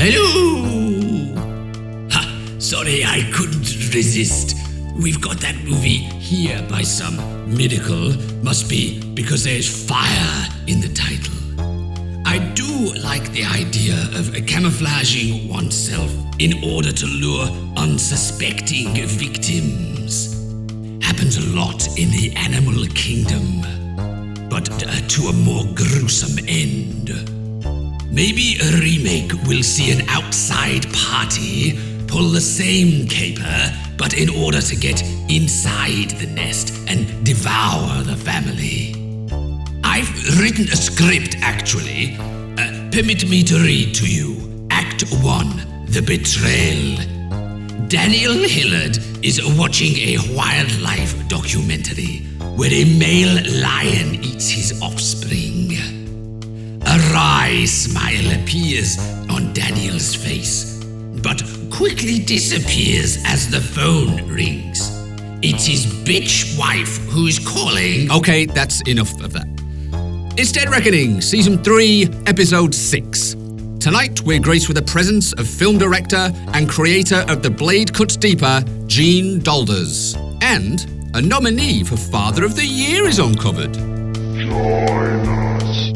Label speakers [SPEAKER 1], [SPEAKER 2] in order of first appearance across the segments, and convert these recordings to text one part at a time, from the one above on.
[SPEAKER 1] Hello! Ha! Sorry, I couldn't resist. We've got that movie here by some miracle. Must be because there's fire in the title. I do like the idea of camouflaging oneself in order to lure unsuspecting victims. Happens a lot in the animal kingdom, but to a more gruesome end. Maybe a remake will see an outside party pull the same caper, but in order to get inside the nest and devour the family. I've written a script, actually. Permit me to read to you. Act 1, The Betrayal. Daniel Hillard is watching a wildlife documentary where a male lion eats his offspring. A wry smile appears on Daniel's face, but quickly disappears as the phone rings. It's his bitch wife who's calling.
[SPEAKER 2] Okay, that's enough of that. It's Dead Reckoning, Season 3, Episode 6. Tonight, we're graced with the presence of film director and creator of The Blade Cuts Deeper, Gene Dolders. And a nominee for Father of the Year is uncovered.
[SPEAKER 3] Join us.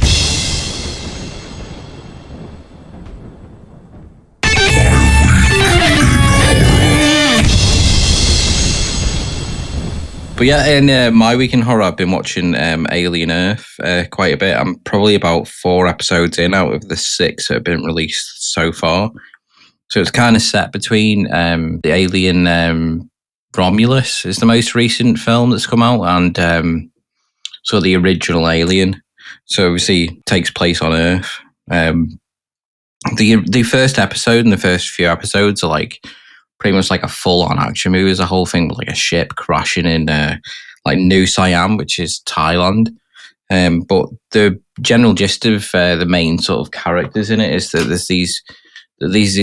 [SPEAKER 4] But yeah, in my week in horror, I've been watching Alien Earth quite a bit. I'm probably about 4 episodes in out of the 6 that have been released so far. So it's kind of set between the Alien Romulus is the most recent film that's come out, and so the original Alien. So obviously it takes place on Earth. The first episode and the first few episodes are like pretty much like a full-on action movie. There's a whole thing with like a ship crashing in like New Siam, which is Thailand. But the general gist of the main sort of characters in it is that there's these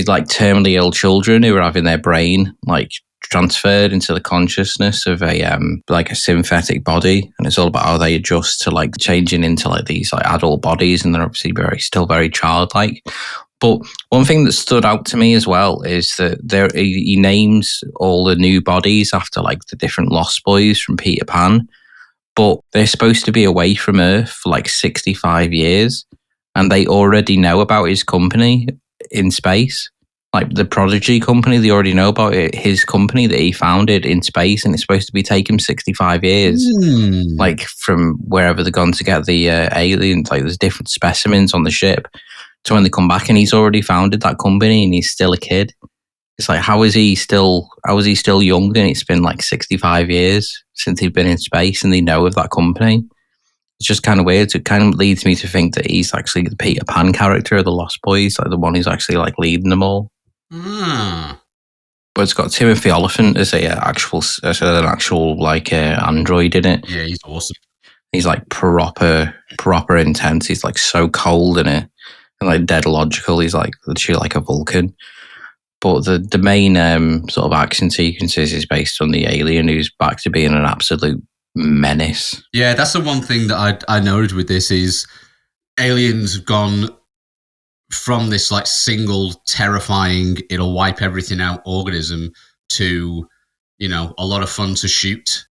[SPEAKER 4] like terminally ill children who are having their brain like transferred into the consciousness of a like a synthetic body, and it's all about how they adjust to like changing into like these like adult bodies, and they're obviously still very childlike. But one thing that stood out to me as well is that he names all the new bodies after like the different Lost Boys from Peter Pan, but they're supposed to be away from Earth for like 65 years, and they already know about his company in space. Like the Prodigy company, they already know about it, his company that he founded in space, and it's supposed to be taking 65 years. Like from wherever they're gone to get the aliens, like there's different specimens on the ship. So when they come back and he's already founded that company and he's still a kid, it's like, how is he still young? And it's been like 65 years since he's been in space and they know of that company. It's just kind of weird. It kind of leads me to think that he's actually the Peter Pan character of the Lost Boys, like the one who's actually like leading them all. But it's got Timothy Olyphant as an actual like android in it.
[SPEAKER 2] Yeah, he's awesome.
[SPEAKER 4] He's like proper intense. He's like so cold in it. And like dead logical, he's like literally like a Vulcan. But the main sort of action sequences is based on the alien who's back to being an absolute menace.
[SPEAKER 2] Yeah, that's the one thing that I noted with this is Aliens have gone from this like single terrifying, it'll wipe everything out organism to, you know, a lot of fun to shoot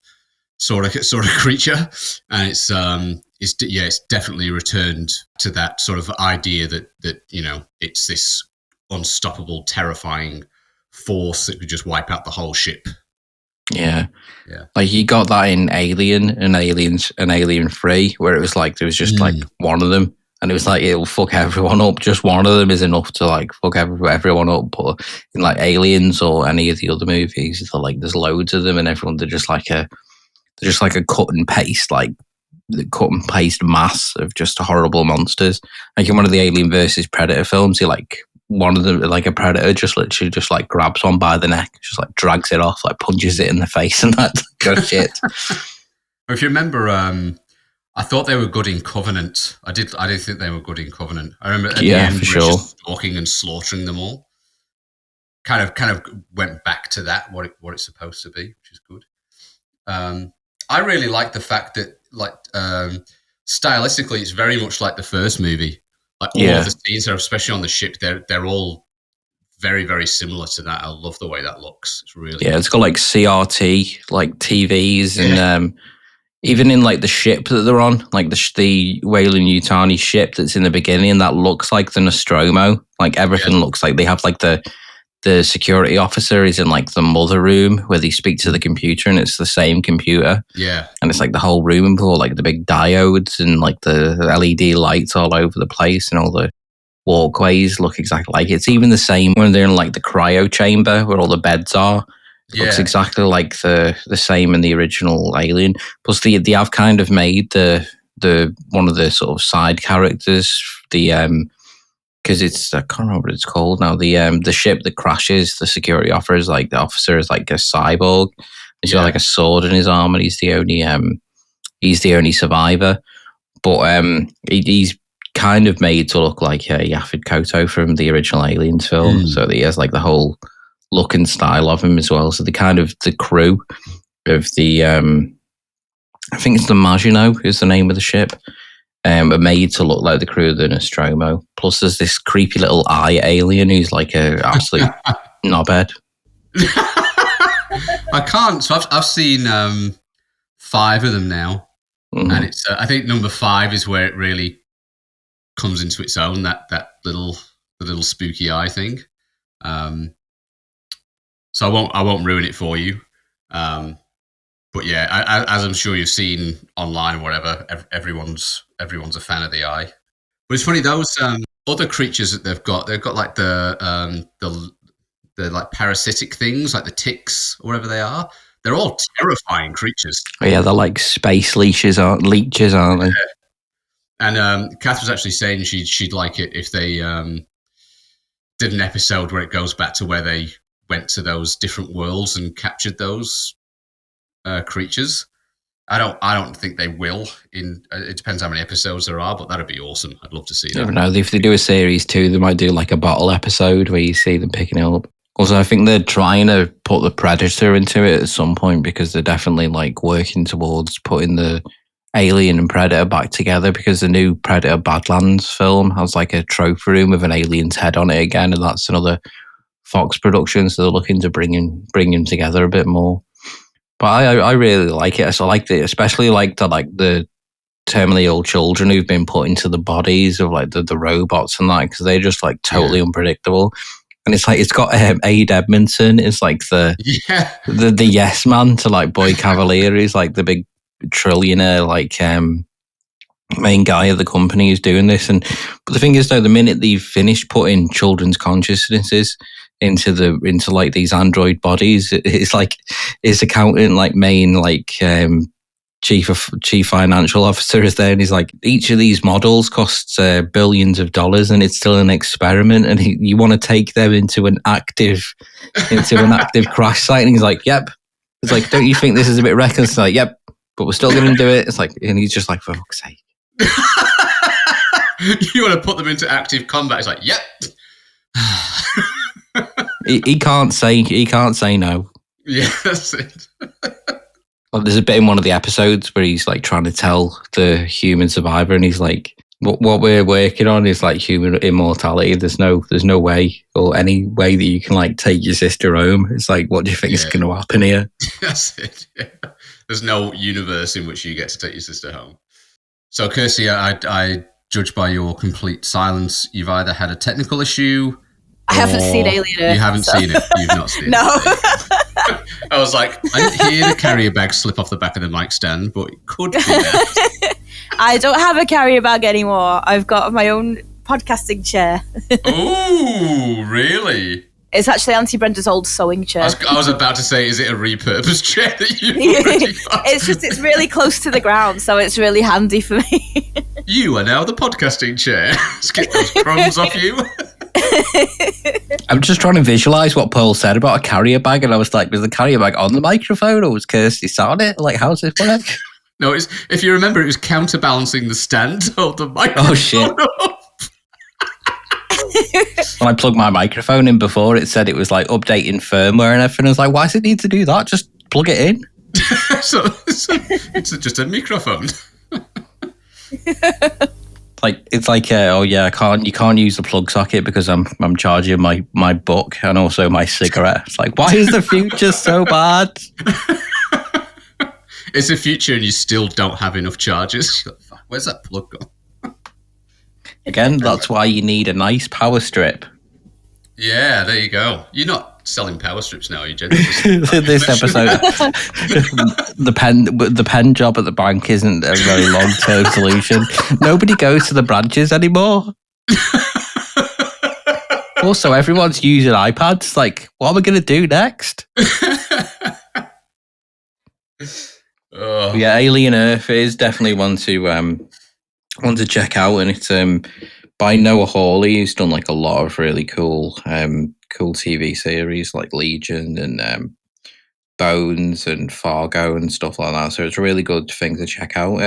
[SPEAKER 2] sort of creature, and it's definitely returned to that sort of idea that you know it's this unstoppable, terrifying force that could just wipe out the whole ship.
[SPEAKER 4] Yeah. Like you got that in Alien and Alien 3, where it was like there was just like one of them, and it was like it'll fuck everyone up. Just one of them is enough to like fuck everyone up. But in like Aliens or any of the other movies, like there's loads of them, and everyone they're just like a cut and paste, like the cut and paste mass of just horrible monsters. Like in one of the Alien versus Predator films, you like one of them, like a predator, just literally just like grabs one by the neck, just like drags it off, like punches it in the face, and that goes shit.
[SPEAKER 2] If you remember, I thought they were good in Covenant. I did think they were good in Covenant. I remember at the end,
[SPEAKER 4] for sure,
[SPEAKER 2] just stalking and slaughtering them all. Kind of went back to that what it's supposed to be, which is good. I really like the fact that, like, stylistically, it's very much like the first movie. Like all of the scenes, especially on the ship, they're all very, very similar to that. I love the way that looks. It's really
[SPEAKER 4] it's got like CRT, like TVs, and even in like the ship that they're on, like the Weyland-Yutani ship that's in the beginning, that looks like the Nostromo. Like everything looks like they have like the security officer is in like the mother room where they speak to the computer, and it's the same computer.
[SPEAKER 2] Yeah.
[SPEAKER 4] And it's like the whole room and all like the big diodes and like the LED lights all over the place, and all the walkways look exactly like it's even the same when they're in like the cryo chamber where all the beds are. It looks exactly like the same in the original Alien. Plus, they have kind of made the one of the sort of side characters, because it's, I can't remember what it's called now. The ship that crashes, the security officer is like a cyborg. He's got like a sword in his arm, and he's the only survivor. But he's kind of made to look like Yaphet Kotto from the original Aliens film. So he has like the whole look and style of him as well. So the crew of the I think it's the Maginot is the name of the ship, are made to look like the crew of the Nostromo. Plus there's this creepy little eye alien who's like a absolute knobhead.
[SPEAKER 2] I can't. So I've seen 5 of them now, and it's I think number 5 is where it really comes into its own. The little spooky eye thing. So I won't ruin it for you. But yeah, as I'm sure you've seen online or whatever, everyone's a fan of the eye. But it's funny, those other creatures that they've got like the like parasitic things, like the ticks or whatever they are. They're all terrifying creatures.
[SPEAKER 4] Oh yeah, they're like space leeches, aren't they? Yeah.
[SPEAKER 2] And Kath was actually saying she'd like it if they did an episode where it goes back to where they went to those different worlds and captured those creatures. I don't think they will. It depends how many episodes there are, but that'd be awesome. I'd love to see that.
[SPEAKER 4] I don't know. If they do a series 2, they might do like a bottle episode where you see them picking it up. Also, I think they're trying to put the Predator into it at some point, because they're definitely like working towards putting the Alien and Predator back together, because the new Predator Badlands film has like a trophy room with an alien's head on it again, and that's another Fox production, so they're looking to bring them together a bit more. But I really like it. So I like especially like the terminally ill children who've been put into the bodies of like the robots and that, because they're just like totally unpredictable. And it's like it's got Aid Edmondson is like the yes man to like Boy Cavalier. He's like the big trillionaire like main guy of the company who's doing this. But the thing is though, the minute they've finished putting children's consciousnesses into like these android bodies, it's like his accountant, like main like chief financial officer is there, and he's like, each of these models costs billions of dollars, and it's still an experiment, and you want to take them into an active crash site, and he's like, yep. It's like, don't you think this is a bit reckless? It's like, yep, but we're still going to do it. It's like, and he's just like, for fuck's sake.
[SPEAKER 2] You want to put them into active combat? It's like, yep.
[SPEAKER 4] he can't say no.
[SPEAKER 2] Yeah, that's it.
[SPEAKER 4] Well, there's a bit in one of the episodes where he's like trying to tell the human survivor, and he's like, what we're working on is like human immortality. There's no way or any way that you can like take your sister home. It's like, what do you think is going to happen here?
[SPEAKER 2] That's it. Yeah. There's no universe in which you get to take your sister home. So, Kirsty, I judge by your complete silence, you've either had a technical issue.
[SPEAKER 5] I haven't seen Alien Earth.
[SPEAKER 2] You haven't seen it. You've not seen
[SPEAKER 5] no.
[SPEAKER 2] it. I was like, I didn't hear the carrier bag slip off the back of the mic stand, but it could be that.
[SPEAKER 5] I don't have a carrier bag anymore. I've got my own podcasting chair.
[SPEAKER 2] Oh, really?
[SPEAKER 5] It's actually Auntie Brenda's old sewing chair.
[SPEAKER 2] I was about to say, is it a repurposed chair that you've already got?
[SPEAKER 5] It's really close to the ground, so it's really handy for me.
[SPEAKER 2] You are now the podcasting chair. Let's get those crumbs off you.
[SPEAKER 4] I'm just trying to visualize what Paul said about a carrier bag, and I was like, was the carrier bag on the microphone, or was Kirsty sat on it? Like, how does this work?
[SPEAKER 2] No, if you remember, it was counterbalancing the stand to hold the microphone.
[SPEAKER 4] Oh, shit.
[SPEAKER 2] Up.
[SPEAKER 4] When I plugged my microphone in before, it said it was like updating firmware and everything. I was like, why does it need to do that? Just plug it in.
[SPEAKER 2] So it's just a microphone.
[SPEAKER 4] It's like you can't use the plug socket because I'm charging my book and also my cigarette. It's like, why is the future so bad?
[SPEAKER 2] It's the future and you still don't have enough chargers. Where's that plug gone?
[SPEAKER 4] Again, that's why you need a nice power strip.
[SPEAKER 2] Yeah, there you go. You're not selling power strips now, are you, Jen?
[SPEAKER 4] This episode, the pen job at the bank isn't a very long-term solution. Nobody goes to the branches anymore. Also, everyone's using iPads. Like, what are we going to do next? Yeah, Alien Earth is definitely one to check out, and it's by Noah Hawley, who's done like a lot of really cool TV series like Legion and Bones and Fargo and stuff like that. So it's a really good thing to check out.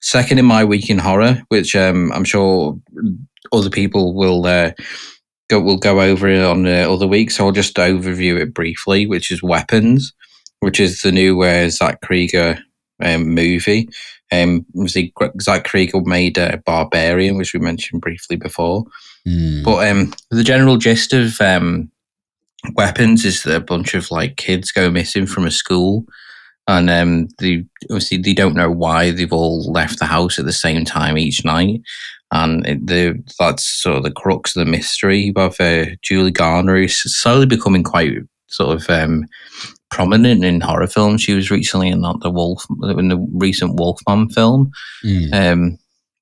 [SPEAKER 4] Second in my week in horror, which I'm sure other people will go over it on other weeks. So I'll just overview it briefly, which is Weapons, which is the new Zach Krieger movie. Zach Krieger made Barbarian, which we mentioned briefly before. But the general gist of Weapons is that a bunch of like kids go missing from a school, and they don't know why they've all left the house at the same time each night, and that's sort of the crux of the mystery. Of Julie Garner, who's slowly becoming quite sort of prominent in horror films. She was recently in the recent Wolfman film.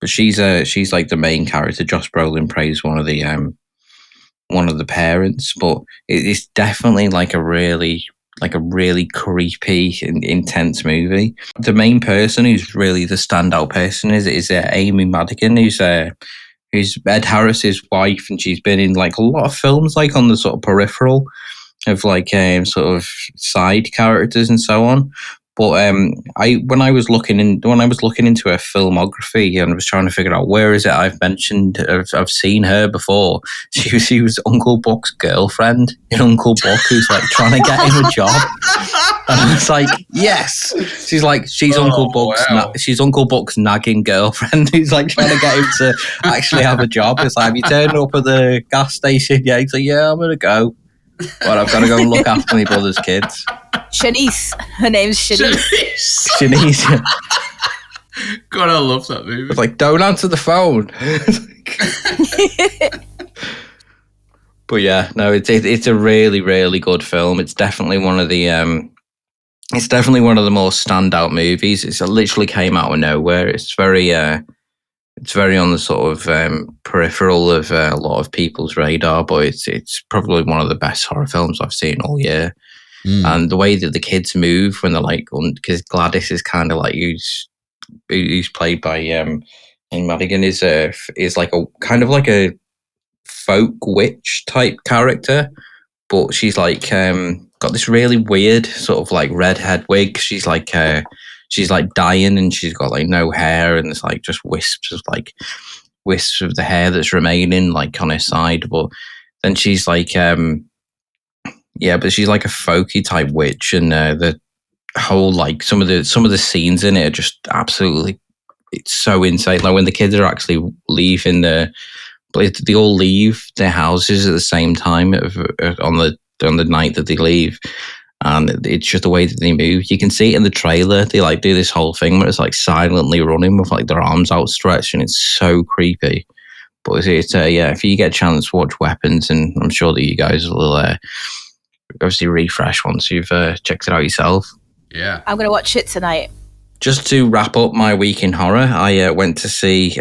[SPEAKER 4] But she's like the main character. Josh Brolin plays one of the parents, but it's definitely like a really creepy and intense movie. The main person who's really the standout person is Amy Madigan, who's Ed Harris's wife, and she's been in like a lot of films like on the sort of peripheral of like sort of side characters and so on. But when I was looking into her filmography and I was trying to figure out where is it I've seen her before. She was Uncle Buck's girlfriend in Uncle Buck, who's like trying to get him a job. And I was like, yes. She's Uncle Buck's nagging girlfriend who's like trying to get him to actually have a job. It's like, have you turned up at the gas station? Yeah, he's like, yeah, I'm gonna go. But I've got to go and look after my brother's kids.
[SPEAKER 5] Shanice. Her name's Shanice.
[SPEAKER 4] Shanice.
[SPEAKER 2] God, I love that movie.
[SPEAKER 4] It's like, don't answer the phone. But yeah, no, it's a really, really good film. It's definitely one of the more standout movies. It literally came out of nowhere. It's very on the sort of peripheral of a lot of people's radar, but it's probably one of the best horror films I've seen all year. And the way that the kids move when they're like, because Gladys is kind of like who's played by Amy Madigan is like a kind of like a folk witch type character, but she's like got this really weird sort of like redhead wig. She's like dying and she's got like no hair and there's like just wisps of the hair that's remaining like on her side. But then she's like but she's like a folky type witch, and the whole like some of the scenes in it are just absolutely, it's so insane. Like when the kids are actually leaving they all leave their houses at the same time on the night that they leave. And it's just the way that they move. You can see it in the trailer. They like do this whole thing where it's like silently running with like their arms outstretched, and it's so creepy. But it's if you get a chance, watch Weapons, and I'm sure that you guys will obviously refresh once you've checked it out yourself.
[SPEAKER 2] Yeah,
[SPEAKER 5] I'm going to watch it tonight.
[SPEAKER 4] Just to wrap up my week in horror, I went to see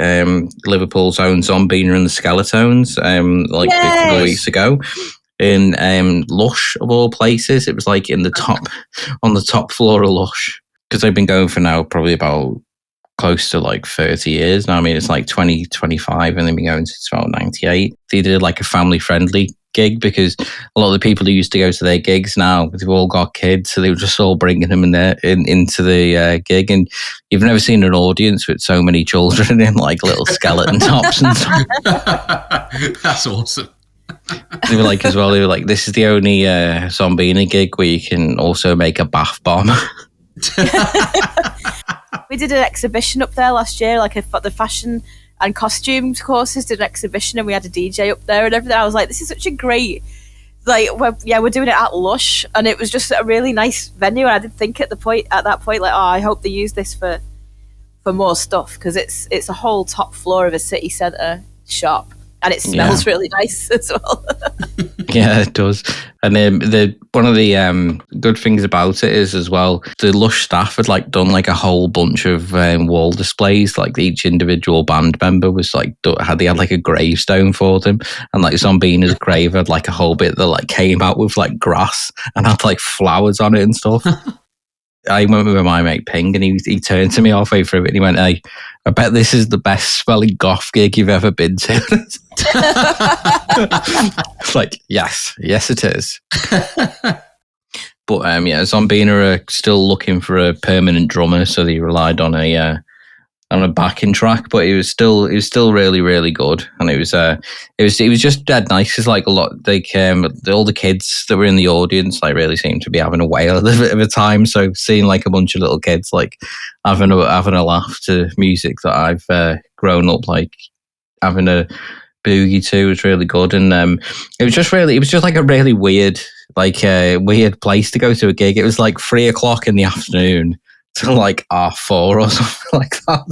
[SPEAKER 4] Liverpool's own Zombina and the Skeletons a couple of weeks ago. In Lush of all places. It was like on the top floor of Lush, because they've been going for now probably about close to like 30 years now. I mean, it's like 2025 and they've been going since about 98. They did like a family friendly gig because a lot of the people who used to go to their gigs now, they've all got kids, so they were just all bringing them into the gig. And you've never seen an audience with so many children in like little skeleton tops and stuff.
[SPEAKER 2] That's awesome.
[SPEAKER 4] They were like, this is the only Zombina gig where you can also make a bath bomb.
[SPEAKER 5] We did an exhibition up there last year, like the fashion and costumes courses, did an exhibition, and we had a DJ up there and everything. I was like, this is such a great, like, we're doing it at Lush, and it was just a really nice venue. And I did think at that point, like, oh, I hope they use this for more stuff, because it's a whole top floor of a city centre shop, and it smells really nice as well.
[SPEAKER 4] Yeah, it does. And the one of the good things about it is as well, the Lush staff had like done like a whole bunch of wall displays. Like each individual band member was like they had like a gravestone for them, and like Zombina's grave had like a whole bit that like came out with like grass and had like flowers on it and stuff. I went with my mate Ping, and he turned to me halfway through it and he went, "Hey, I bet this is the best smelling goth gig you've ever been to." It's like, yes it is. But Zombina are still looking for a permanent drummer, so they relied on a backing track. But it was still really, really good, and it was just dead nice. It's like a lot like all the kids that were in the audience like really seemed to be having a whale of a time. So seeing like a bunch of little kids like having a laugh to music that I've grown up like having a boogie to was really good. And it was just like a really weird place to go to a gig. It was like 3:00 in the afternoon to like 4 or something like that.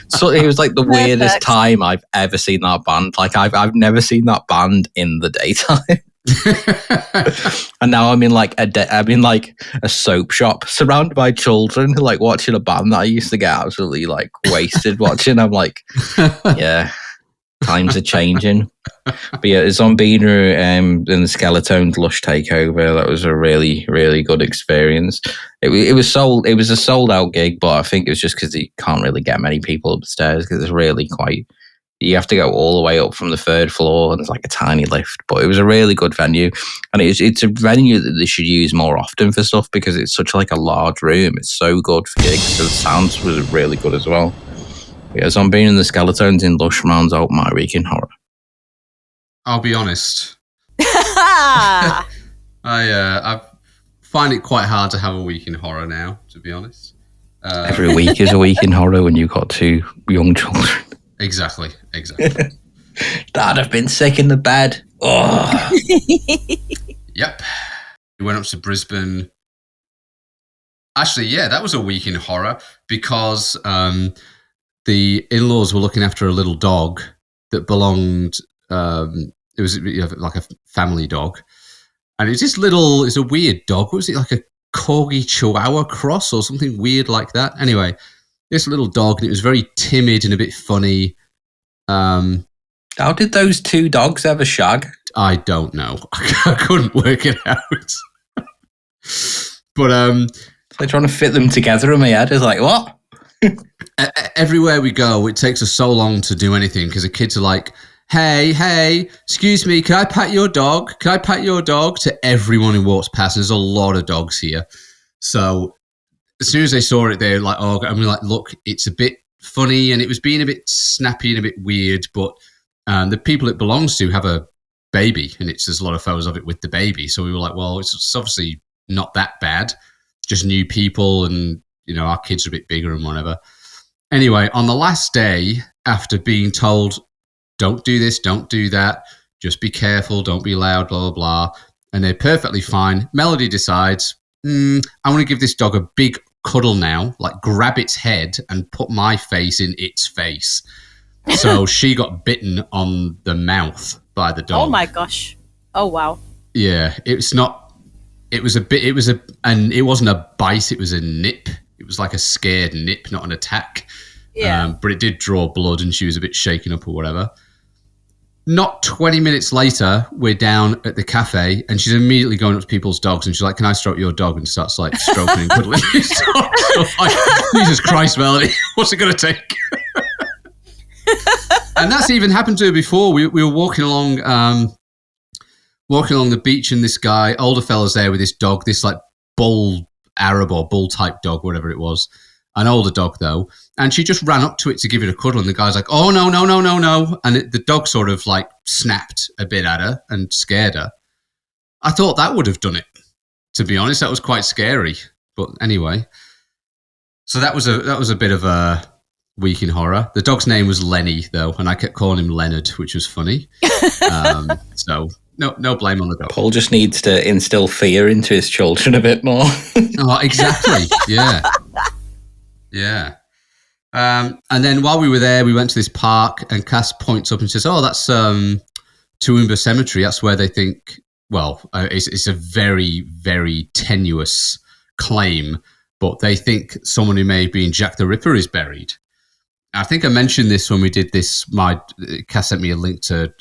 [SPEAKER 4] So it was like the weirdest time I've ever seen that band. Like I've never seen that band in the daytime. And now I'm in like a soap shop surrounded by children like watching a band that I used to get absolutely like wasted watching. I'm like, yeah, times are changing. But yeah, Zombina and the Skeletones Lush takeover, that was a really, really good experience. It was a sold out gig, but I think it was just because you can't really get many people upstairs because it's really quite. You have to go all the way up from the 3rd floor, and there's like a tiny lift. But it was a really good venue, and it's a venue that they should use more often for stuff because it's such like a large room. It's so good for gigs, so the sound was really good as well. But yeah, Zombina and the Skeletones in Lush rounds out my week in horror.
[SPEAKER 2] I'll be honest. I find it quite hard to have a week in horror now, to be honest.
[SPEAKER 4] Every week is a week in horror when you've got 2 young children.
[SPEAKER 2] Exactly.
[SPEAKER 4] Dad, I've been sick in the bed. Oh.
[SPEAKER 2] Yep. We went up to Brisbane. Actually, yeah, that was a week in horror because the in-laws were looking after a little dog that belonged... it was like a family dog, and it's a weird dog. What was it, like a corgi chihuahua cross or something weird like that? Anyway, this little dog, and it was very timid and a bit funny.
[SPEAKER 4] How did those 2 dogs ever shag?
[SPEAKER 2] I don't know. I couldn't work it out. But
[SPEAKER 4] it's like trying to fit them together in my head. It's like, what?
[SPEAKER 2] Everywhere we go, it takes us so long to do anything because the kids are like, Hey, excuse me, can I pat your dog? To everyone who walks past. There's a lot of dogs here. So as soon as they saw it, they're like, oh, and we're like, look, it's a bit funny, and it was being a bit snappy and a bit weird, but the people it belongs to have a baby, and there's a lot of photos of it with the baby. So we were like, well, it's obviously not that bad, just new people, and, our kids are a bit bigger and whatever. Anyway, on the last day, after being told, don't do this, don't do that, just be careful, don't be loud, blah, blah, blah. And they're perfectly fine. Melody decides, I want to give this dog a big cuddle now, like grab its head and put my face in its face. So she got bitten on the mouth by the dog.
[SPEAKER 5] Oh my gosh. Oh, wow.
[SPEAKER 2] Yeah, it wasn't a bite, it was a nip. It was like a scared nip, not an attack.
[SPEAKER 5] Yeah.
[SPEAKER 2] But it did draw blood and she was a bit shaken up or whatever. Not 20 minutes later, we're down at the cafe and she's immediately going up to people's dogs and she's like, can I stroke your dog? And starts like stroking and cuddling his dog. So like, Jesus Christ, Melody, what's it going to take? And that's even happened to her before. We were walking along the beach and this guy, older fella's there with this dog, this like bull Arab or bull type dog, whatever it was. An older dog, though, and she just ran up to it to give it a cuddle, and the guy's like, oh, no. And the dog sort of, like, snapped a bit at her and scared her. I thought that would have done it, to be honest. That was quite scary. But anyway, so that was a bit of a week in horror. The dog's name was Lenny, though, and I kept calling him Leonard, which was funny. So no blame on the dog.
[SPEAKER 4] Paul just needs to instill fear into his children a bit more.
[SPEAKER 2] Oh, exactly. Yeah. And then while we were there, we went to this park, and Cass points up and says, "Oh, that's Toowoomba Cemetery. That's where they think." Well, it's a very, very tenuous claim, but they think someone who may have been Jack the Ripper is buried. I think I mentioned this when we did this. Cass sent me a link to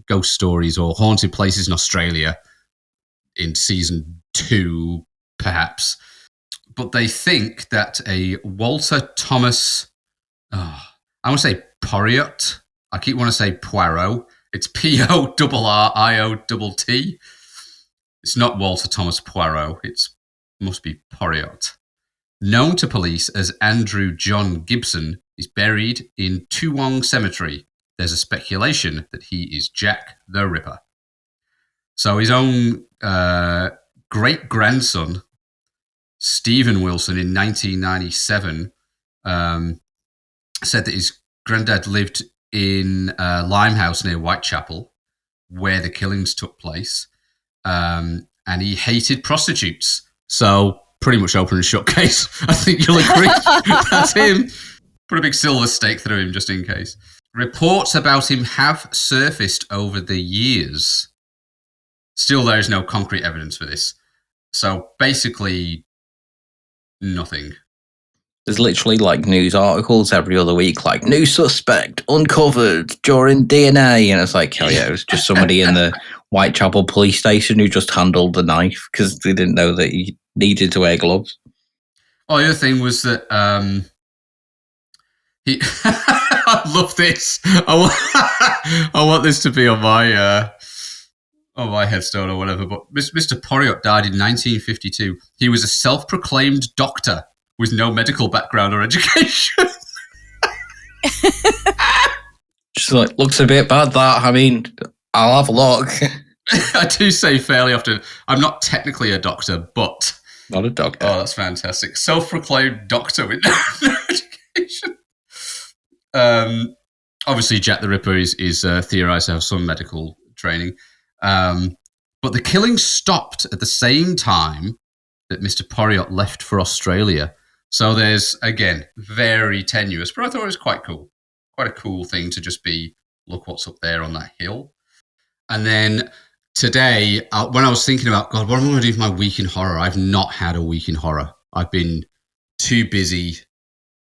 [SPEAKER 2] ghost stories or haunted places in Australia in season 2, perhaps. But they think that a Walter Thomas, I want to say Poriot. I keep wanting to say Poirot. It's P-O-R-R-I-O-T-T. It's not Walter Thomas Poirot. It must be Poriot. Known to police as Andrew John Gibson, is buried in Toowong Cemetery. There's a speculation that he is Jack the Ripper. So his own great-grandson, Stephen Wilson, in 1997, said that his granddad lived in Limehouse near Whitechapel, where the killings took place, and he hated prostitutes. So pretty much open and shut case. I think you'll agree. That's him. Put a big silver stake through him just in case. Reports about him have surfaced over the years. Still, there is no concrete evidence for this. So basically, nothing.
[SPEAKER 4] There's literally like news articles every other week, like new suspect uncovered during DNA, and it's like, oh yeah, it was just somebody in the Whitechapel police station who just handled the knife because they didn't know that he needed to wear gloves.
[SPEAKER 2] Oh, the other thing was that he. I love this. I want this to be on my headstone or whatever. But Mr. Poriot died in 1952. He was a self-proclaimed doctor with no medical background or education.
[SPEAKER 4] Just like, looks a bit bad, that. I mean, I'll have a look.
[SPEAKER 2] I do say fairly often, I'm not technically a doctor, but...
[SPEAKER 4] Not a doctor.
[SPEAKER 2] Oh, that's fantastic. Self-proclaimed doctor with no education. Obviously, Jack the Ripper is theorised to have some medical training. But the killing stopped at the same time that Mr. Poriot left for Australia. So there's, again, very tenuous, but I thought it was quite cool. Quite a cool thing to just be, look what's up there on that hill. And then today, when I was thinking about, God, what am I going to do for my week in horror? I've not had a week in horror. I've been too busy.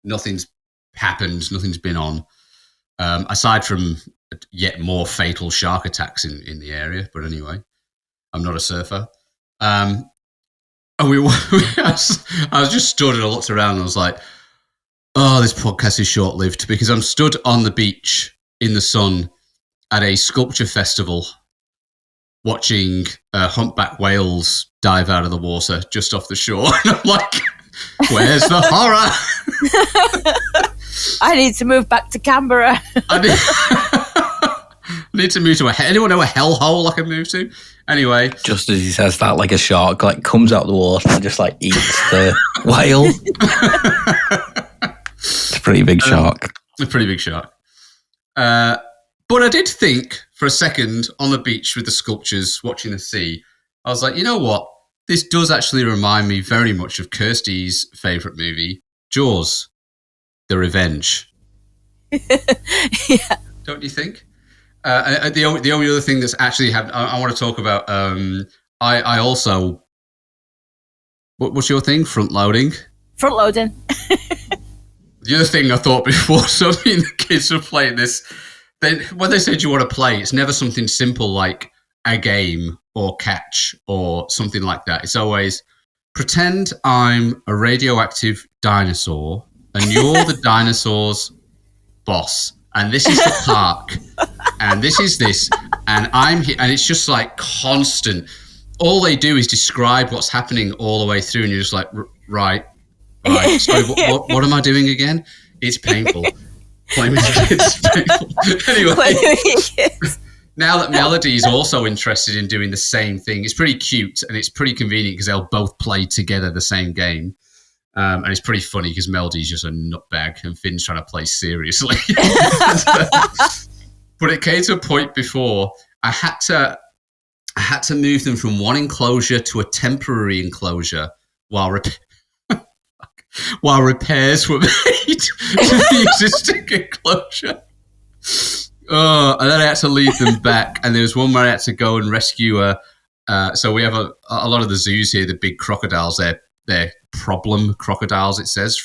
[SPEAKER 2] Nothing's happened. Nothing's been on. Aside from yet more fatal shark attacks in the area. But anyway, I'm not a surfer. And I was just stood and I looked around and I was like, oh, this podcast is short-lived because I'm stood on the beach in the sun at a sculpture festival watching humpback whales dive out of the water just off the shore. And I'm like, where's the horror?
[SPEAKER 5] I need to move back to Canberra.
[SPEAKER 2] I need to move to anyone know a hellhole I can move to? Anyway.
[SPEAKER 4] Just as he says that, like a shark like comes out of the water and just like eats the whale. It's a pretty big shark.
[SPEAKER 2] A pretty big shark. But I did think for a second on the beach with the sculptures watching the sea, I was like, you know what? This does actually remind me very much of Kirsty's favourite movie, Jaws, The Revenge.
[SPEAKER 5] Yeah.
[SPEAKER 2] Don't you think? The only other thing that's actually happened, I want to talk about, I also, what's your thing? Front loading?
[SPEAKER 5] Front loading.
[SPEAKER 2] The other thing I thought before, so me and the kids were playing this, when they say, do you want to play, it's never something simple like a game or catch or something like that. It's always, pretend I'm a radioactive dinosaur and you're the dinosaur's boss. And this is the park. And this is this. And I'm here. And it's just like constant. All they do is describe what's happening all the way through. And you're just like, right. Sorry, what am I doing again? It's painful. Playing with kids is painful. Anyway, now that Melody's also interested in doing the same thing, it's pretty cute and it's pretty convenient because they'll both play together the same game. And it's pretty funny because Melody's just a nutbag and Finn's trying to play seriously. But it came to a point before I had to move them from one enclosure to a temporary enclosure while repairs were made to the existing enclosure. And then I had to leave them back. And there was one where I had to go and rescue so we have a lot of the zoos here, the big crocodiles, they're problem crocodiles, it says,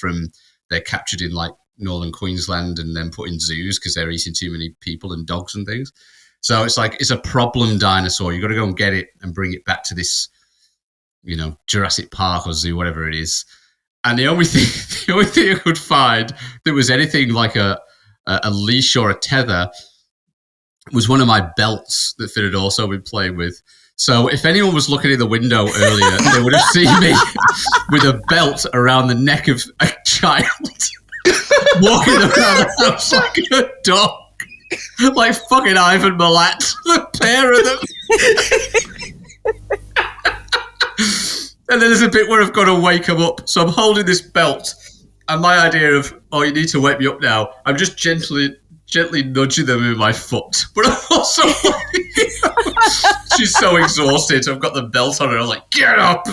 [SPEAKER 2] they're captured in like northern Queensland and then put in zoos because they're eating too many people and dogs and things. So it's a problem dinosaur. You've got to go and get it and bring it back to this, Jurassic Park or zoo, whatever it is. And the only thing I could find that was anything like a leash or a tether was one of my belts that Finn had also been playing with. So if anyone was looking in the window earlier, they would have seen me with a belt around the neck of a child, walking around the house like a dog, like fucking Ivan Milat, the pair of them. And then there's a bit where I've got to wake him up. So I'm holding this belt, and my idea of, you need to wake me up now, I'm just gently nudging them with my foot. But I'm also she's so exhausted. I've got the belt on her. I'm like, get up.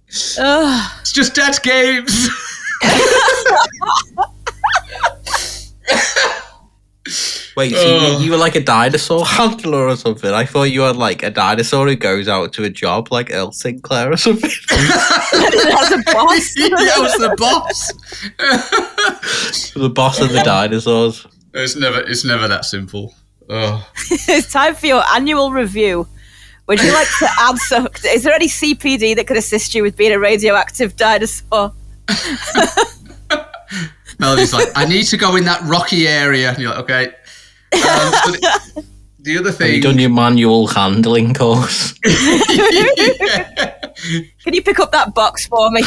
[SPEAKER 2] It's just Dad's games.
[SPEAKER 4] Wait, so you were like a dinosaur handler or something? I thought you had like a dinosaur who goes out to a job like Earl Sinclair or something.
[SPEAKER 5] As a boss.
[SPEAKER 2] Yeah, I was the boss.
[SPEAKER 4] The boss of the dinosaurs.
[SPEAKER 2] It's never that simple. Oh.
[SPEAKER 5] It's time for your annual review. Would you like to add some? Is there any CPD that could assist you with being a radioactive dinosaur?
[SPEAKER 2] Melody's like, I need to go in that rocky area. And you're like, okay. The other thing...
[SPEAKER 4] Have you done your manual handling course?
[SPEAKER 2] Yeah.
[SPEAKER 5] Can you pick up that box for me?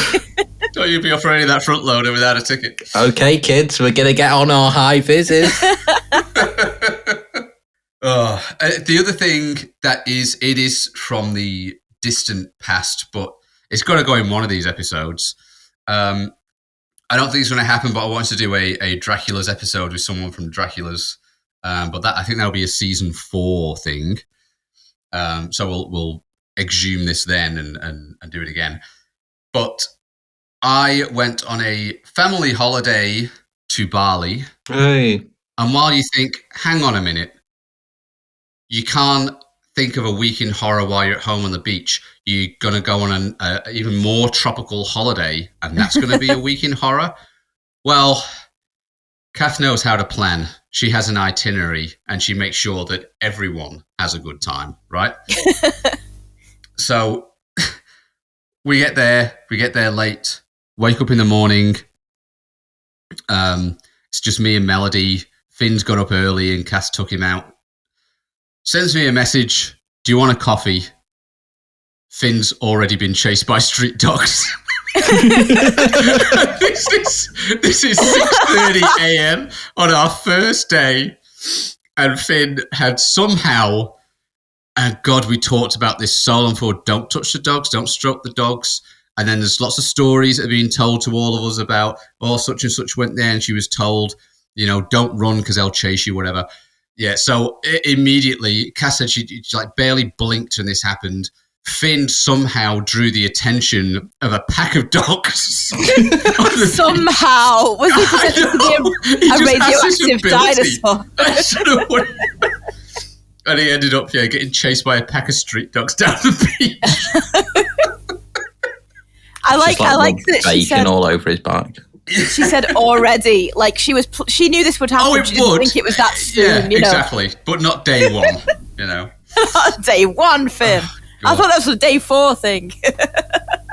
[SPEAKER 2] Don't you be operating that front loader without a ticket.
[SPEAKER 4] Okay, kids, we're going to get on our high vises.
[SPEAKER 2] The other thing it is from the distant past, but it's got to go in one of these episodes. I don't think it's going to happen, but I wanted to do a Dracula's episode with someone from Dracula's. But I think that'll be a season 4 thing. So we'll exhume this then and do it again. But I went on a family holiday to Bali.
[SPEAKER 4] Hey.
[SPEAKER 2] And while you think, hang on a minute, you can't think of a week in horror while you're at home on the beach. You're going to go on an even more tropical holiday, and that's going to be a week in horror? Well, Kath knows how to plan. She has an itinerary, and she makes sure that everyone has a good time, right? So we get there late, wake up in the morning. It's just me and Melody. Finn's got up early, and Kath took him out. Sends me a message, do you want a coffee? Finn's already been chased by street dogs. This is 6:30 a.m. on our first day, and Finn had somehow, and God, we talked about this so long for, don't touch the dogs, don't stroke the dogs. And then there's lots of stories that are being told to all of us about, such and such went there and she was told, don't run because they'll chase you, whatever. Yeah, so immediately, Cass said she like barely blinked when this happened. Finn somehow drew the attention of a pack of dogs.
[SPEAKER 5] Somehow? Was he pretending to be a radioactive dinosaur?
[SPEAKER 2] And he ended up getting chased by a pack of street dogs down the beach.
[SPEAKER 5] I like that she said
[SPEAKER 4] all over his back.
[SPEAKER 5] She said already, like she knew this would happen. She didn't think it was that soon.
[SPEAKER 2] Yeah, exactly. But not day one.
[SPEAKER 5] Not day one, Finn. I thought that was a day 4 thing.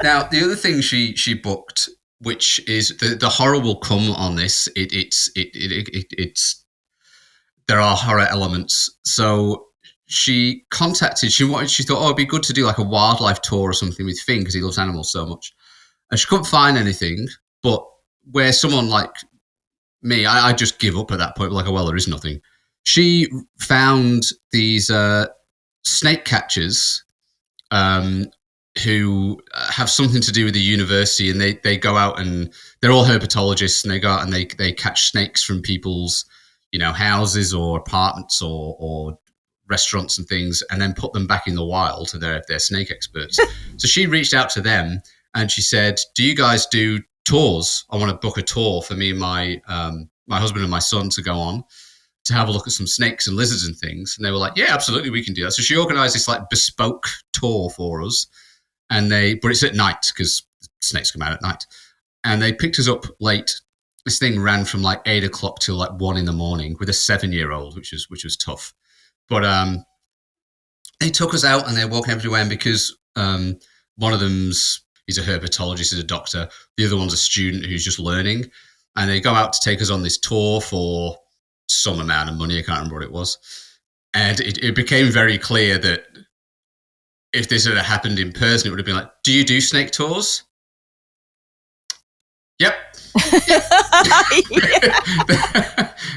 [SPEAKER 2] Now, the other thing she booked, which is the horror will come on this. It's there are horror elements. So she contacted. She thought, it'd be good to do like a wildlife tour or something with Finn because he loves animals so much. And she couldn't find anything, but where someone like me, I just give up at that point. Like, well, there is nothing. She found these snake catchers who have something to do with the university, and they go out, and they're all herpetologists, and they go out and they catch snakes from people's, houses or apartments or restaurants and things, and then put them back in the wild. And they're snake experts. So she reached out to them and she said, "Do you guys do tours? I want to book a tour for me and my husband and my son to go on to have a look at some snakes and lizards and things." And they were like, "Yeah, absolutely, we can do that." So she organized this like bespoke tour for us, but it's at night because snakes come out at night. And they picked us up late. This thing ran from like 8 o'clock till like 1 a.m. with a 7-year-old, which was tough. But they took us out and they're walking everywhere. And because one of them's he's a herpetologist, he's a doctor. The other one's a student who's just learning. And they go out to take us on this tour for some amount of money. I can't remember what it was. And it became very clear that if this had happened in person, it would have been like, "Do you do snake tours?" Yep.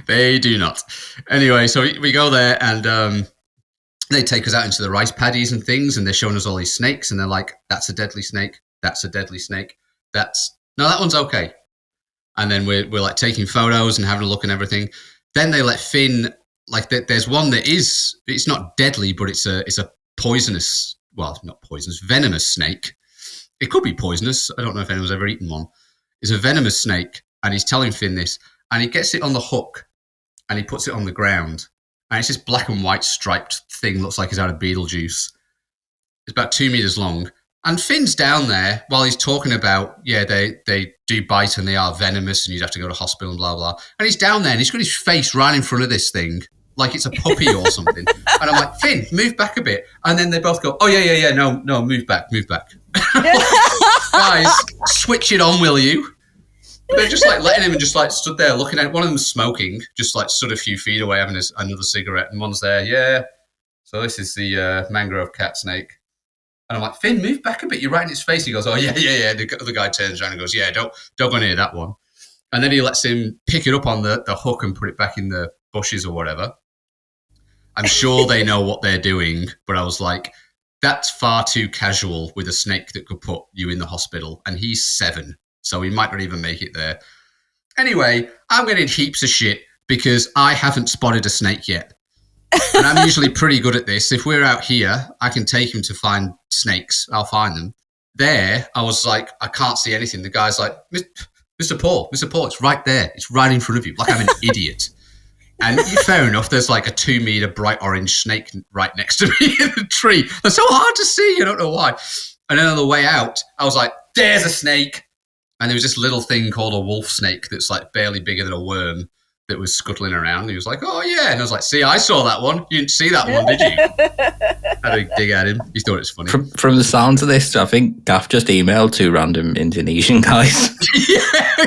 [SPEAKER 2] They do not. Anyway, so we go there and they take us out into the rice paddies and things, and they're showing us all these snakes, and they're like, "That's a deadly snake. That's a deadly snake. No, that one's okay." And then we're like taking photos and having a look and everything. Then they let Finn, like there's one that it's not deadly, but it's a poisonous, well, not poisonous, venomous snake. It could be poisonous. I don't know if anyone's ever eaten one. It's a venomous snake, and he's telling Finn this, and he gets it on the hook, and he puts it on the ground, and it's this black and white striped thing, looks like it's out of Beetlejuice. It's about 2 meters long, and Finn's down there while he's talking about, they do bite and they are venomous, and you'd have to go to hospital and blah, blah. And he's down there, and he's got his face right in front of this thing, like it's a puppy or something. And I'm like, "Finn, move back a bit." And then they both go, "Oh, yeah, no, move back. Guys, switch it on, will you?" They're just like letting him and just like stood there looking at it. One of them's smoking, just like stood a few feet away having another cigarette, and one's there, "Yeah. So this is the mangrove cat snake." And I'm like, "Finn, move back a bit. You're right in its face." He goes, "Oh, yeah. The other guy turns around and goes, "Yeah, don't go near that one." And then he lets him pick it up on the hook and put it back in the bushes or whatever. I'm sure they know what they're doing, but I was like, that's far too casual with a snake that could put you in the hospital. And he's 7, so he might not even make it there. Anyway, I'm getting heaps of shit because I haven't spotted a snake yet. And I'm usually pretty good at this. If we're out here, I can take him to find snakes. I'll find them. There, I was like, I can't see anything. The guy's like, Mr. Paul, it's right there. It's right in front of you. Like I'm an idiot. And fair enough, there's like a 2 meter bright orange snake right next to me in the tree. They're so hard to see, I don't know why. And then on the way out, I was like, "There's a snake." And there was this little thing called a wolf snake that's like barely bigger than a worm that was scuttling around. And he was like, "Oh, yeah." And I was like, "See, I saw that one. You didn't see that one, did you?" I had a dig at him. He thought it was funny.
[SPEAKER 4] From the sounds of this, I think Gaff just emailed 2 random Indonesian guys.
[SPEAKER 2] Yeah,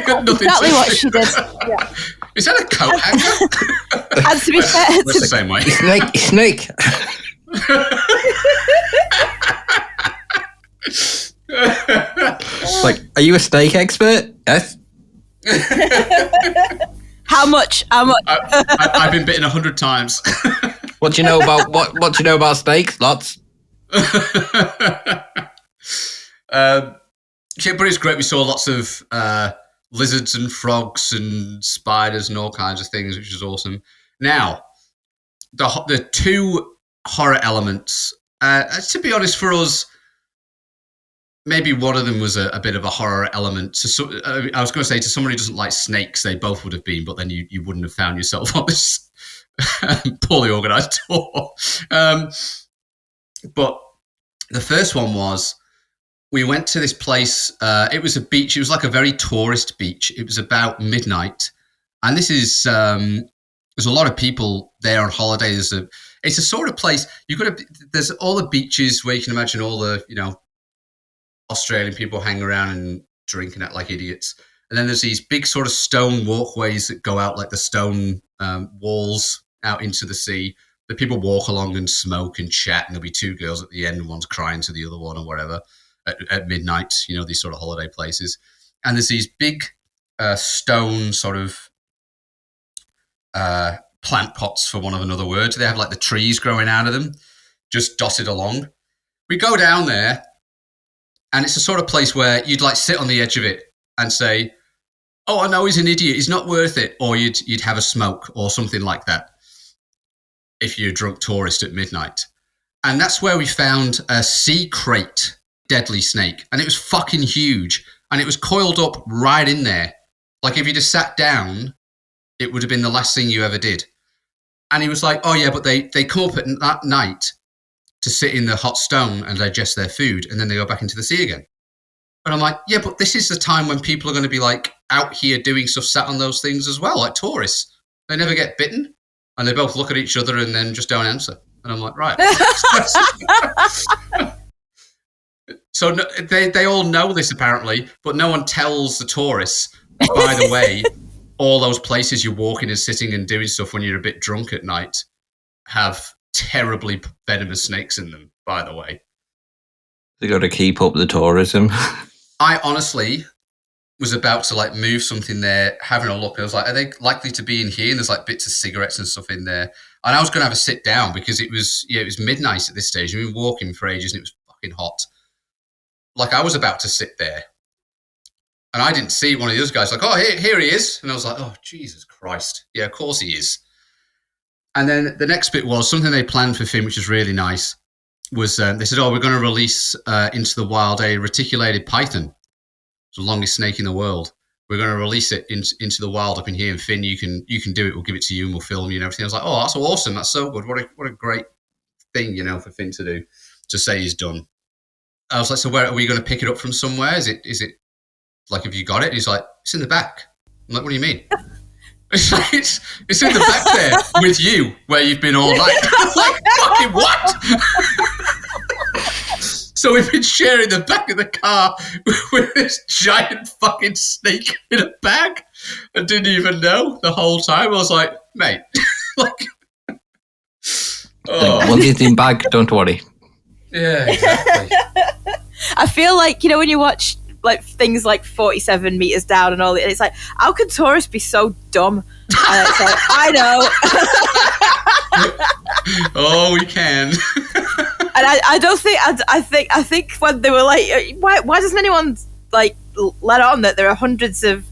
[SPEAKER 2] got nothing
[SPEAKER 5] Exactly
[SPEAKER 2] to
[SPEAKER 5] what
[SPEAKER 2] do.
[SPEAKER 5] she did. Yeah.
[SPEAKER 2] Is that a coat hanger?
[SPEAKER 5] And to be fair,
[SPEAKER 2] It's the same way.
[SPEAKER 4] Snake. Like, are you a steak expert? Yes.
[SPEAKER 5] how much?
[SPEAKER 2] I've been bitten 100 times.
[SPEAKER 4] What do you know about what do you know about steaks? Lots.
[SPEAKER 2] Yeah, but it's great. We saw lots of lizards and frogs and spiders and all kinds of things, which is awesome. Now, the 2 horror elements, to be honest, for us, maybe one of them was a bit of a horror element. I was going to say, to someone who doesn't like snakes, they both would have been, but then you wouldn't have found yourself on this poorly organised tour. But the first one was, we went to this place. It was a beach. It was like a very tourist beach. It was about midnight. And this is, there's a lot of people there on holiday. It's a sort of place, there's all the beaches where you can imagine all the, Australian people hang around and drinking it like idiots. And then there's these big sort of stone walkways that go out like the stone walls out into the sea. The people walk along and smoke and chat, and there'll be 2 girls at the end, and one's crying to the other one or whatever at midnight, these sort of holiday places. And there's these big stone sort of plant pots, for want of another word. They have like the trees growing out of them, just dotted along. We go down there, And it's a sort of place where you'd like sit on the edge of it and say, oh, I know he's an idiot, he's not worth it. Or you'd have a smoke or something like that if you're a drunk tourist at midnight. And that's where we found a sea crate deadly snake. And it was fucking huge. And it was coiled up right in there. Like if you just sat down, it would have been the last thing you ever did. And he was like, oh yeah, but they come up at night to sit in the hot stone and digest their food, and then they go back into the sea again. And I'm like, yeah, but this is the time when people are going to be like out here doing stuff sat on those things as well, like tourists. They never get bitten, and they both look at each other and then just don't answer. And I'm like, right. So they all know this apparently, but no one tells the tourists, by the way, all those places you're walking and sitting and doing stuff when you're a bit drunk at night have terribly venomous snakes in them, by the way.
[SPEAKER 4] They got to keep up the tourism.
[SPEAKER 2] I honestly was about to like move something there, having a look. I was like, are they likely to be in here? And there's like bits of cigarettes and stuff in there. And I was going to have a sit down because it was midnight at this stage. We've been walking for ages and it was fucking hot. Like I was about to sit there. And I didn't see one of the other guys like, oh, here he is. And I was like, oh, Jesus Christ. Yeah, of course he is. And then the next bit was something they planned for Finn, which was really nice, was they said, oh, we're going to release into the wild a reticulated python. It's the longest snake in the world. We're going to release it into the wild up in here. And Finn, you can do it. We'll give it to you and we'll film you and everything. I was like, oh, that's awesome. That's so good. What a great thing, for Finn to do, to say he's done. I was like, so where are we going to pick it up from somewhere? Is it like, have you got it? And he's like, it's in the back. I'm like, what do you mean? It's like, it's in the back there with you where you've been all night. I'm like, fucking what? So we've been sharing the back of the car with this giant fucking snake in a bag and didn't even know the whole time. I was like, mate, like, oh.
[SPEAKER 4] One is in bag, don't worry.
[SPEAKER 2] Yeah, exactly.
[SPEAKER 5] I feel like, when you watch like things like 47 meters down and all, and it's like, how can tourists be so dumb? And it's like, I know.
[SPEAKER 2] Oh, we can.
[SPEAKER 5] And I don't think I think when they were like, why doesn't anyone like let on that there are hundreds of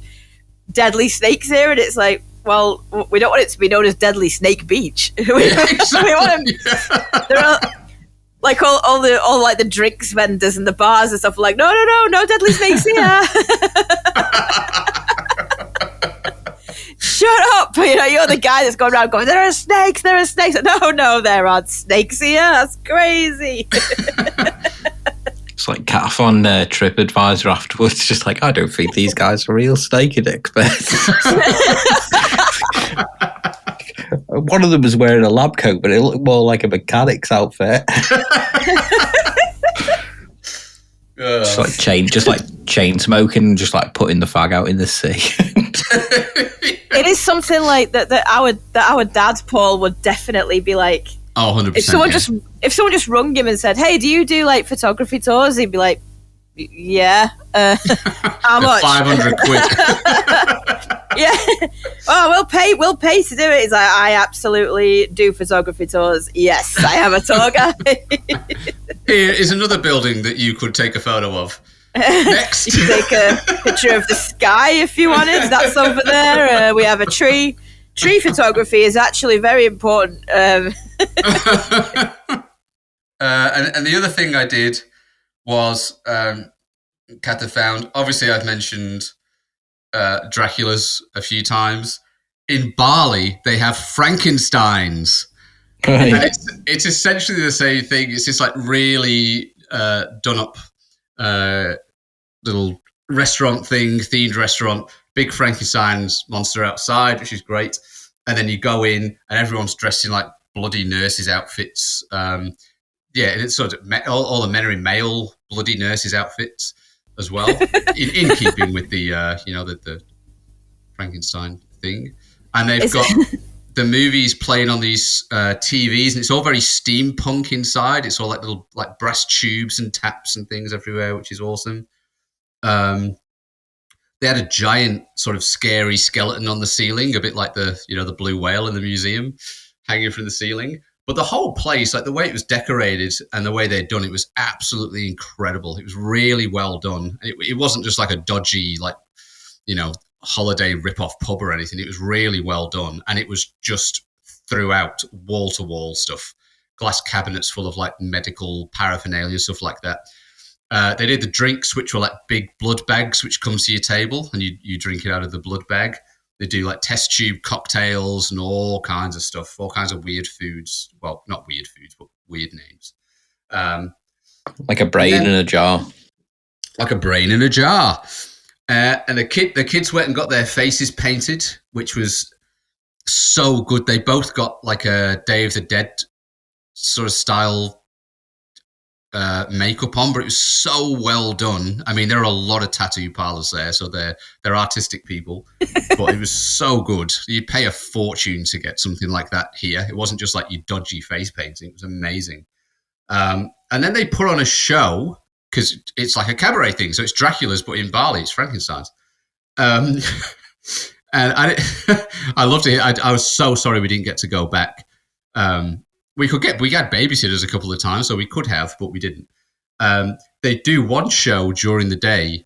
[SPEAKER 5] deadly snakes here? And it's like, well, we don't want it to be known as Deadly Snake Beach.
[SPEAKER 2] Yeah, exactly.
[SPEAKER 5] We want them. Yeah. There are like all like the drinks vendors and the bars and stuff. Like, no deadly snakes here. Shut up! You're the guy that's going around going, there are snakes. No, there aren't snakes here. That's crazy.
[SPEAKER 4] It's like Cat on TripAdvisor afterwards, just like, I don't think these guys are real snake experts. One of them was wearing a lab coat, but it looked more like a mechanic's outfit. Just like chain smoking, just like putting the fag out in the sea.
[SPEAKER 5] It is something like that our dad Paul would definitely be like.
[SPEAKER 2] Oh, 100%.
[SPEAKER 5] If someone just rung him and said, "Hey, do you do like photography tours?" He'd be like, "Yeah." How much?
[SPEAKER 2] 500 quid.
[SPEAKER 5] Yeah. Oh, we'll pay to do it. He's like, I absolutely do photography tours. Yes, I have a tour guide.
[SPEAKER 2] Here is another building that you could take a photo of. Next.
[SPEAKER 5] You can take a picture of the sky if you wanted. That's over there. We have a tree. Tree photography is actually very important.
[SPEAKER 2] And the other thing I did was, Katha found, obviously I've mentioned Dracula's a few times. In Bali, they have Frankensteins.
[SPEAKER 4] Right.
[SPEAKER 2] And it's essentially the same thing. It's just like really done up little restaurant thing, themed restaurant, big Frankenstein's monster outside, which is great. And then you go in and everyone's dressed in like bloody nurses' outfits. And it's sort of all the men are in male bloody nurses' outfits as well, in keeping with the the Frankenstein thing. And they've got the movies playing on these TVs, and it's all very steampunk inside. It's all like little like brass tubes and taps and things everywhere, which is awesome. They had a giant sort of scary skeleton on the ceiling, a bit like the blue whale in the museum, hanging from the ceiling. But the whole place, like the way it was decorated and the way they'd done it, was absolutely incredible. It was really well done. It wasn't just like a dodgy, like, holiday rip-off pub or anything. It was really well done. And it was just throughout wall-to-wall stuff. Glass cabinets full of like medical paraphernalia, stuff like that. They did the drinks, which were like big blood bags, which comes to your table and you drink it out of the blood bag. They do like test tube cocktails and all kinds of stuff, all kinds of weird foods. Well, not weird foods, but weird names.
[SPEAKER 4] Like a brain in a jar.
[SPEAKER 2] Like a brain in a jar. And the kids went and got their faces painted, which was so good. They both got like a Day of the Dead sort of style makeup on, but it was so well done. I mean, there are a lot of tattoo parlors there, so they're artistic people, but it was so good. You'd pay a fortune to get something like that here. It wasn't just like your dodgy face painting. It was amazing. And then they put on a show, because it's like a cabaret thing. So it's Dracula's, but in Bali, it's Frankenstein's. And I loved it. I was so sorry we didn't get to go back. We had babysitters a couple of times, so we could have, but we didn't. They do one show during the day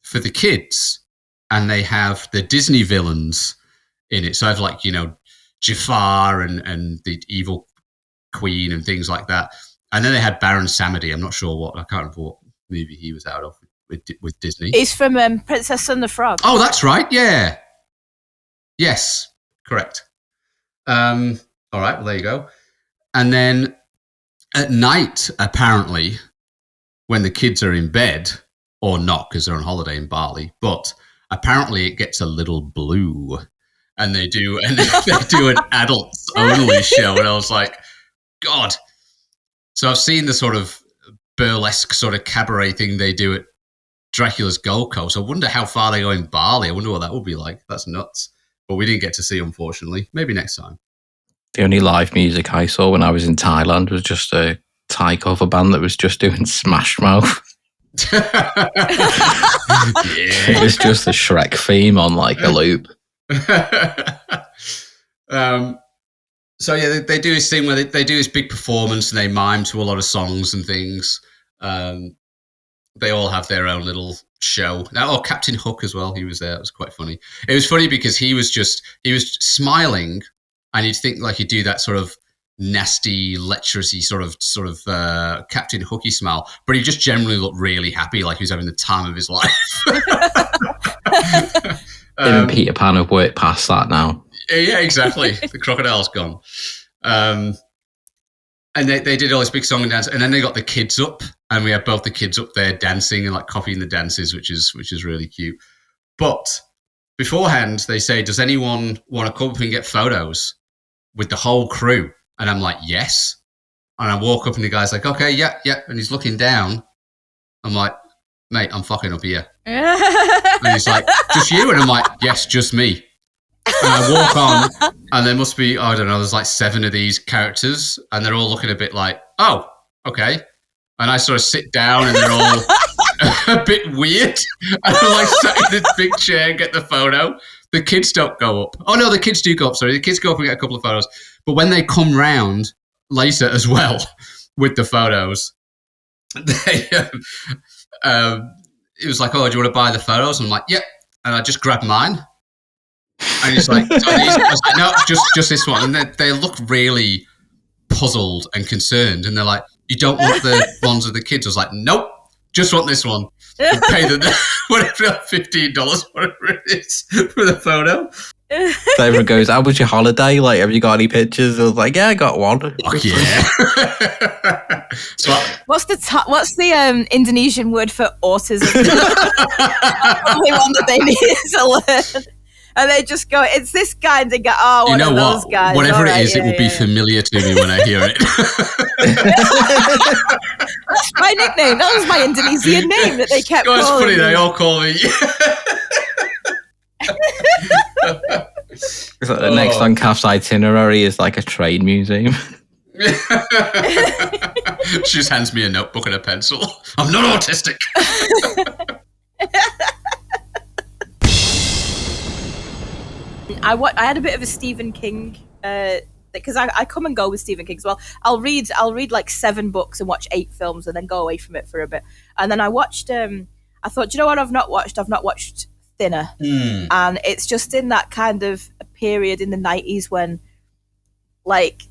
[SPEAKER 2] for the kids, and they have the Disney villains in it. So I have like, Jafar and the evil queen and things like that. And then they had Baron Samedi. I'm not sure I can't remember what movie he was out of with Disney.
[SPEAKER 5] He's from Princess and the Frog.
[SPEAKER 2] Oh, that's right. Yeah. Yes, correct. All right. Well, there you go. And then at night, apparently, when the kids are in bed, or not because they're on holiday in Bali, but apparently it gets a little blue, and they do an adults only show, and I was like, God. So I've seen the sort of burlesque sort of cabaret thing they do at Dracula's Gold Coast. I wonder how far they go in Bali. I wonder what that would be like. That's nuts. But we didn't get to see, unfortunately. Maybe next time.
[SPEAKER 4] The only live music I saw when I was in Thailand was just a Thai cover band that was just doing Smash Mouth. It was just the Shrek theme on like a loop.
[SPEAKER 2] So yeah, they do this thing where they do this big performance and they mime to a lot of songs and things. They all have their own little show. Now, Captain Hook as well. He was there. It was quite funny. It was funny because he was smiling, and you'd think like he'd do that sort of nasty, lecherousy sort of Captain Hooky smile, but he just generally looked really happy, like he was having the time of his life.
[SPEAKER 4] Him and Peter Pan have worked past that now.
[SPEAKER 2] Yeah, exactly. The crocodile's gone. And they did all this big song and dance, and then they got the kids up, and we had both the kids up there dancing and like copying the dances, which is really cute. But beforehand, they say, "Does anyone want to come up and get photos with the whole crew?" And I'm like, "Yes." And I walk up, and the guy's like, "Okay, yeah." And he's looking down. I'm like, "Mate, I'm fucking up here." And he's like, "Just you?" And I'm like, "Yes, just me." And I walk on, and there must be, I don't know, there's like 7 of these characters, and they're all looking a bit like, "Oh, okay." And I sort of sit down, and they're all a bit weird. And I'm like sat in this big chair and get the photo. The kids don't go up. Oh, no, the kids do go up. Sorry, the kids go up and get a couple of photos. But when they come round later as well with the photos, they, it was like, "Oh, do you want to buy the photos?" And I'm like, "Yep." And I just grabbed mine. And he's like, "So these?" I was like, "No, just this one." And they look really puzzled and concerned. And they're like, "You don't want the ones with the kids?" I was like, "Nope, just want this one." And pay them whatever, $15, whatever it is, for the photo.
[SPEAKER 4] David goes, "How was your holiday? Like, have you got any pictures?" I was like, "Yeah, I got one."
[SPEAKER 2] Fuck yeah. So
[SPEAKER 5] What's the Indonesian word for autism? Only one that they need to learn. And they just go, "It's this guy," and they go, "Oh, one of those guys."
[SPEAKER 2] Whatever
[SPEAKER 5] right,
[SPEAKER 2] it is, it will be familiar to me when I hear it.
[SPEAKER 5] That's my nickname. That was my Indonesian name that they kept calling
[SPEAKER 2] It's funny,
[SPEAKER 5] me.
[SPEAKER 2] they all call me.
[SPEAKER 4] It's like the next on Kath's itinerary is like a trade museum.
[SPEAKER 2] She just hands me a notebook and a pencil. I'm not autistic.
[SPEAKER 5] I had a bit of a Stephen King because I come and go with Stephen King as well. I'll read like 7 books and watch 8 films and then go away from it for a bit. And then I watched. I thought, do you know what I've not watched? I've not watched Thinner, and it's just in that kind of period in the 90s when, like,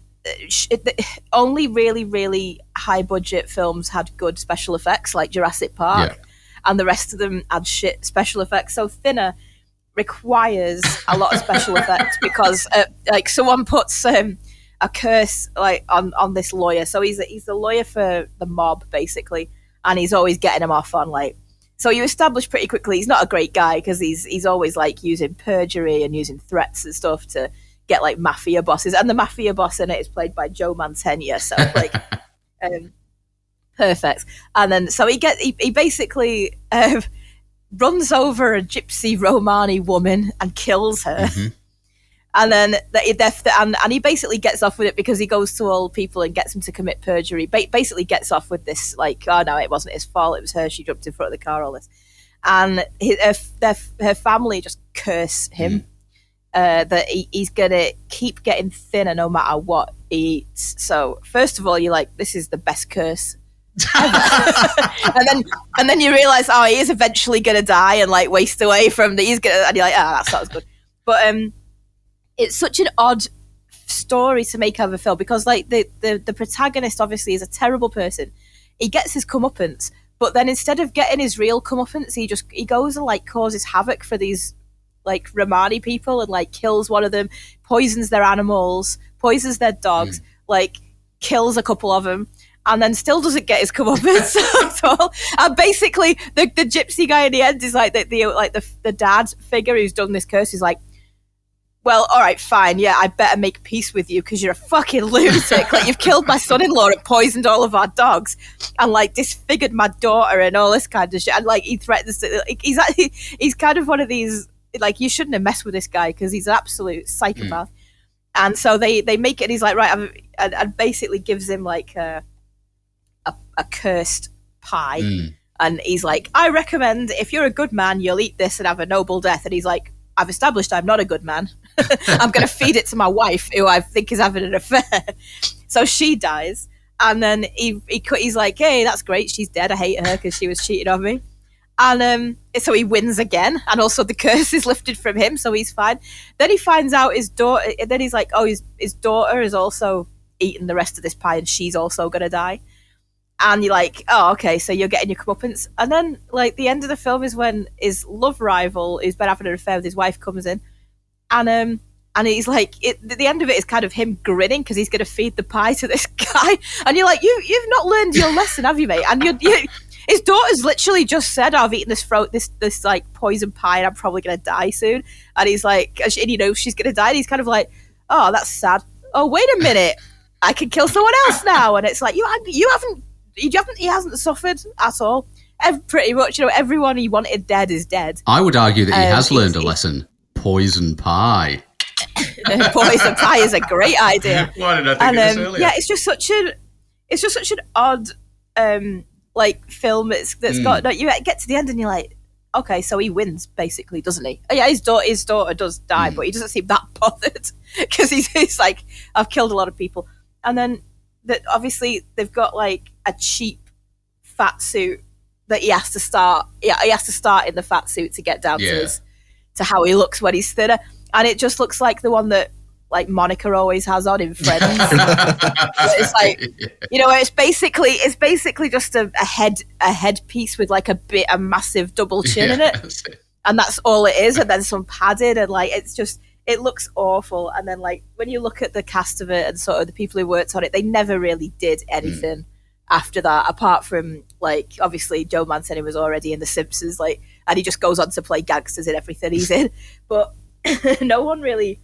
[SPEAKER 5] only really, really high budget films had good special effects, like Jurassic Park, and the rest of them had shit special effects. So Thinner requires a lot of special effects because like someone puts a curse like on this lawyer. So he's the lawyer for the mob basically, and he's always getting him off on like. So you establish pretty quickly he's not a great guy because he's always like using perjury and using threats and stuff to get like mafia bosses, and the mafia boss in it is played by Joe Mantegna. So like, perfect. And then so he basically runs over a gypsy Romani woman and kills her. And then and he basically gets off with it because he goes to all people and gets them to commit perjury. Basically gets off with this like, oh no, it wasn't his fault. It was her. She jumped in front of the car. All this, and her family just curse him that he's gonna keep getting thinner no matter what he eats. So first of all, you're like, this is the best curse ever. and then you realize, oh, he is eventually gonna die and like waste away from and you're like, that sounds good. But it's such an odd story to make out of a film because like the protagonist obviously is a terrible person. He gets his comeuppance, but then instead of getting his real comeuppance, he goes and like causes havoc for these like Romani people and like kills one of them, poisons their animals, poisons their dogs, like kills a couple of them, and then still doesn't get his comeuppance at all. And basically the gypsy guy in the end is like the dad figure who's done this curse is like, well, all right, fine, yeah, I better make peace with you because you're a fucking lunatic. Like, you've killed my son-in-law and poisoned all of our dogs and, like, disfigured my daughter and all this kind of shit. And, like, he threatens to... Like, he's kind of one of these... Like, you shouldn't have messed with this guy because he's an absolute psychopath. And so they make it, and he's like, right, and basically gives him, like, a cursed pie. And he's like, I recommend if you're a good man, you'll eat this and have a noble death. And he's like, I've established I'm not a good man. I'm going to feed it to my wife, who I think is having an affair. So she dies, and then he's like, hey, that's great, she's dead. I hate her because she was cheating on me. And so he wins again, and also the curse is lifted from him, so he's fine. Then he finds out his daughter, and then he's like, oh, his daughter is also eating the rest of this pie, and she's also going to die. And you're like, oh, okay, so you're getting your comeuppance. And then, like, the end of the film is when his love rival, who's been having an affair with his wife, comes in. And he's like, the end of it is kind of him grinning because he's going to feed the pie to this guy. And you're like, you've not learned your lesson, have you, mate? And his daughter's literally just said, oh, I've eaten this like poison pie and I'm probably going to die soon. And he's like, and he knows she's going to die. And he's kind of like, oh, that's sad. Oh, wait a minute. I can kill someone else now. And it's like, he hasn't suffered at all. Pretty much, everyone he wanted dead is dead.
[SPEAKER 2] I would argue that he has learned a lesson. Poison pie.
[SPEAKER 5] Poison pie is a great idea.
[SPEAKER 2] Why did I think of this earlier?
[SPEAKER 5] Yeah, it's just such an odd like film. That's got you get to the end and you're like, okay, so he wins basically, doesn't he? Yeah, his daughter does die, but he doesn't seem that bothered because he's like, I've killed a lot of people, and then obviously they've got like a cheap fat suit that he has to start. Yeah, he has to start in the fat suit to get down to how he looks when he's thinner, and it just looks like the one that like Monica always has on in Friends. It's like, it's basically just a headpiece with like a massive double chin in it, and that's all it is, and then some padding, and like it looks awful. And then like when you look at the cast of it and sort of the people who worked on it, they never really did anything after that, apart from like obviously Joe Mantegna was already in The Simpsons, like, and he just goes on to play gangsters in everything he's in, but no one really.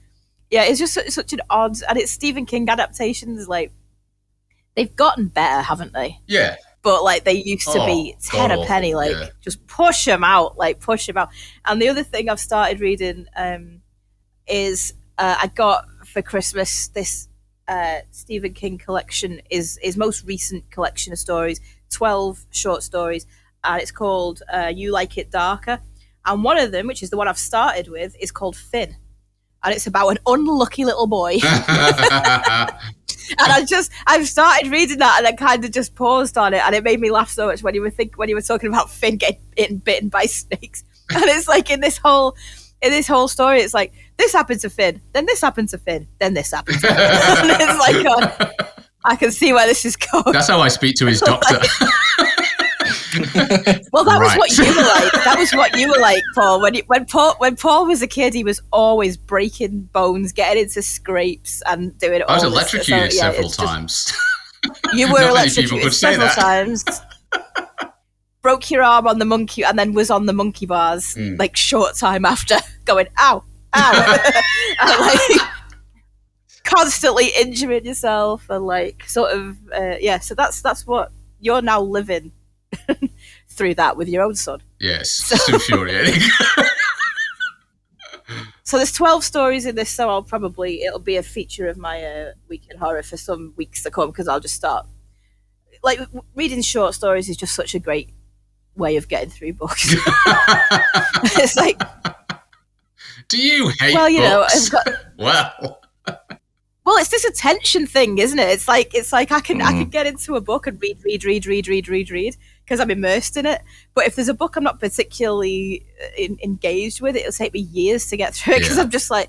[SPEAKER 5] Yeah, it's just such an odd, and it's Stephen King adaptations. Like, they've gotten better, haven't they?
[SPEAKER 2] Yeah.
[SPEAKER 5] But like they used to be 10 a penny. Like, just push them out. And the other thing I've started reading is I got for Christmas this Stephen King collection, is his most recent collection of stories, 12 short stories, and it's called You Like It Darker. And one of them, which is the one I've started with, is called Finn. and it's about an unlucky little boy. And I've started reading that and then kind of just paused on it, and it made me laugh so much when you were talking about Finn getting bitten by snakes. And it's like in this whole story, it's like this happened to Finn, then this happened to Finn, then this happened to Finn. And it's like, oh, I can see where this is going.
[SPEAKER 2] That's how I speak to his doctor.
[SPEAKER 5] Well, that was what you were like. That was what you were like, Paul. When Paul was a kid, he was always breaking bones, getting into scrapes, and doing.
[SPEAKER 2] I was electrocuted several times.
[SPEAKER 5] You were electrocuted several times. Broke your arm on the monkey, and then was on the monkey bars like short time after, going ow, ow, and like constantly injuring yourself, and like sort of So that's what you're now living through that with your own son.
[SPEAKER 2] Yes, it's infuriating.
[SPEAKER 5] So there's 12 stories in this, so it'll be a feature of my week in horror for some weeks to come, because I'll just start like reading short stories is just such a great way of getting through books. It's like,
[SPEAKER 2] do you hate
[SPEAKER 5] books?
[SPEAKER 2] Well,
[SPEAKER 5] it's this attention thing, isn't it? It's like I can get into a book and read because I'm immersed in it. But if there's a book I'm not particularly engaged with, it'll take me years to get through it, because I'm just like,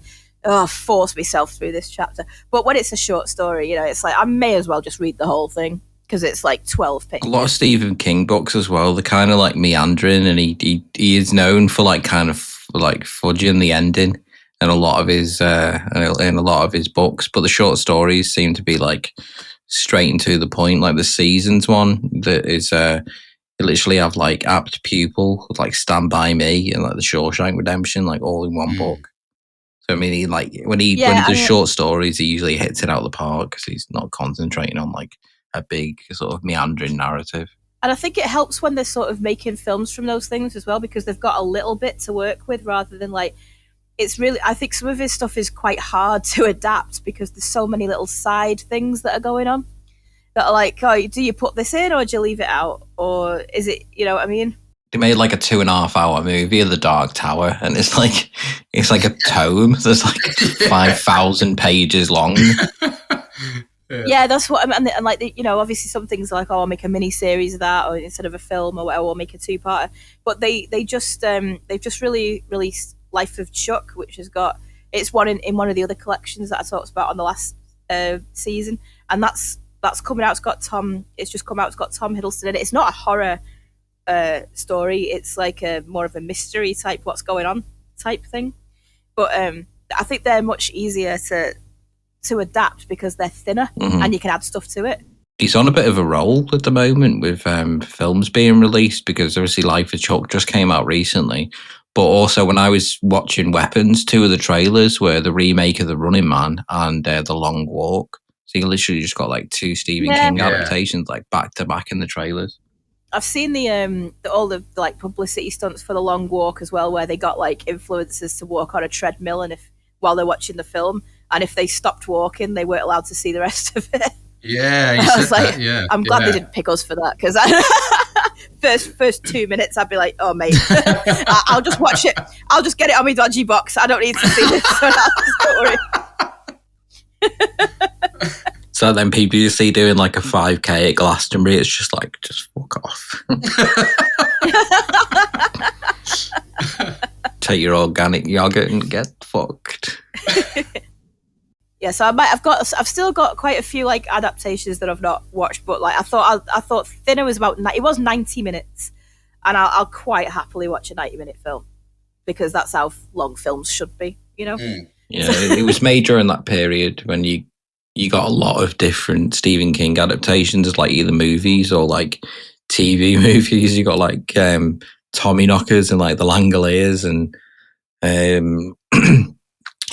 [SPEAKER 5] force myself through this chapter. But when it's a short story, it's like I may as well just read the whole thing, because it's like 12 pages.
[SPEAKER 4] A lot of Stephen King books as well, they're kind of like meandering, and he is known for like kind of like fudging the ending in a lot of his books, but the short stories seem to be like straight and to the point. Like the Seasons one that is you literally have like Apt Pupil, like Stand By Me, and like the Shawshank Redemption, like all in one book. So I mean, when he does short stories, he usually hits it out of the park, because he's not concentrating on like a big sort of meandering narrative.
[SPEAKER 5] And I think it helps when they're sort of making films from those things as well, because they've got a little bit to work with, rather than like, it's really, I think some of his stuff is quite hard to adapt, because there's so many little side things that are going on that are like, oh, do you put this in, or do you leave it out, or is it, you know what I mean?
[SPEAKER 4] They made like a 2.5 hour movie of The Dark Tower, and it's like a tome. There's like 5,000 pages long.
[SPEAKER 5] Yeah, that's what I'm, and like, obviously some things are like, oh, I'll make a mini series of that, or instead of a film or whatever, or make a 2-parter. But they've just really released Life of Chuck, which has got, it's one in one of the other collections that I talked about on the last season, and that's coming out. It's just come out. It's got Tom Hiddleston in it. It's not a horror story. It's like a more of a mystery type, what's going on type thing. But I think they're much easier to adapt, because they're thinner and you can add stuff to it.
[SPEAKER 4] He's on a bit of a roll at the moment with films being released, because obviously Life of Chuck just came out recently. But also, when I was watching Weapons, 2 of the trailers were the remake of The Running Man and The Long Walk. So you literally just got like 2 Stephen King adaptations like back to back in the trailers.
[SPEAKER 5] I've seen all the like publicity stunts for The Long Walk as well, where they got like influencers to walk on a treadmill, and while they're watching the film, and if they stopped walking, they weren't allowed to see the rest of it.
[SPEAKER 2] Yeah,
[SPEAKER 5] I was like, I'm glad they didn't pick us for that, because first 2 minutes I'd be like, oh mate, I'll just watch it. I'll just get it on my dodgy box. I don't need to see this. So don't worry.
[SPEAKER 4] So then people you see doing like a 5K at Glastonbury, it's just like, just fuck off. Take your organic yogurt and get fucked.
[SPEAKER 5] Yeah, so I've still got quite a few like adaptations that I've not watched, but like I thought Thinner was it was 90 minutes, and I'll quite happily watch a 90-minute film, because that's how long films should be, Yeah,
[SPEAKER 4] it was made during that period when you got a lot of different Stephen King adaptations, like either movies or like TV movies. You got like Tommyknockers and like The Langoliers, and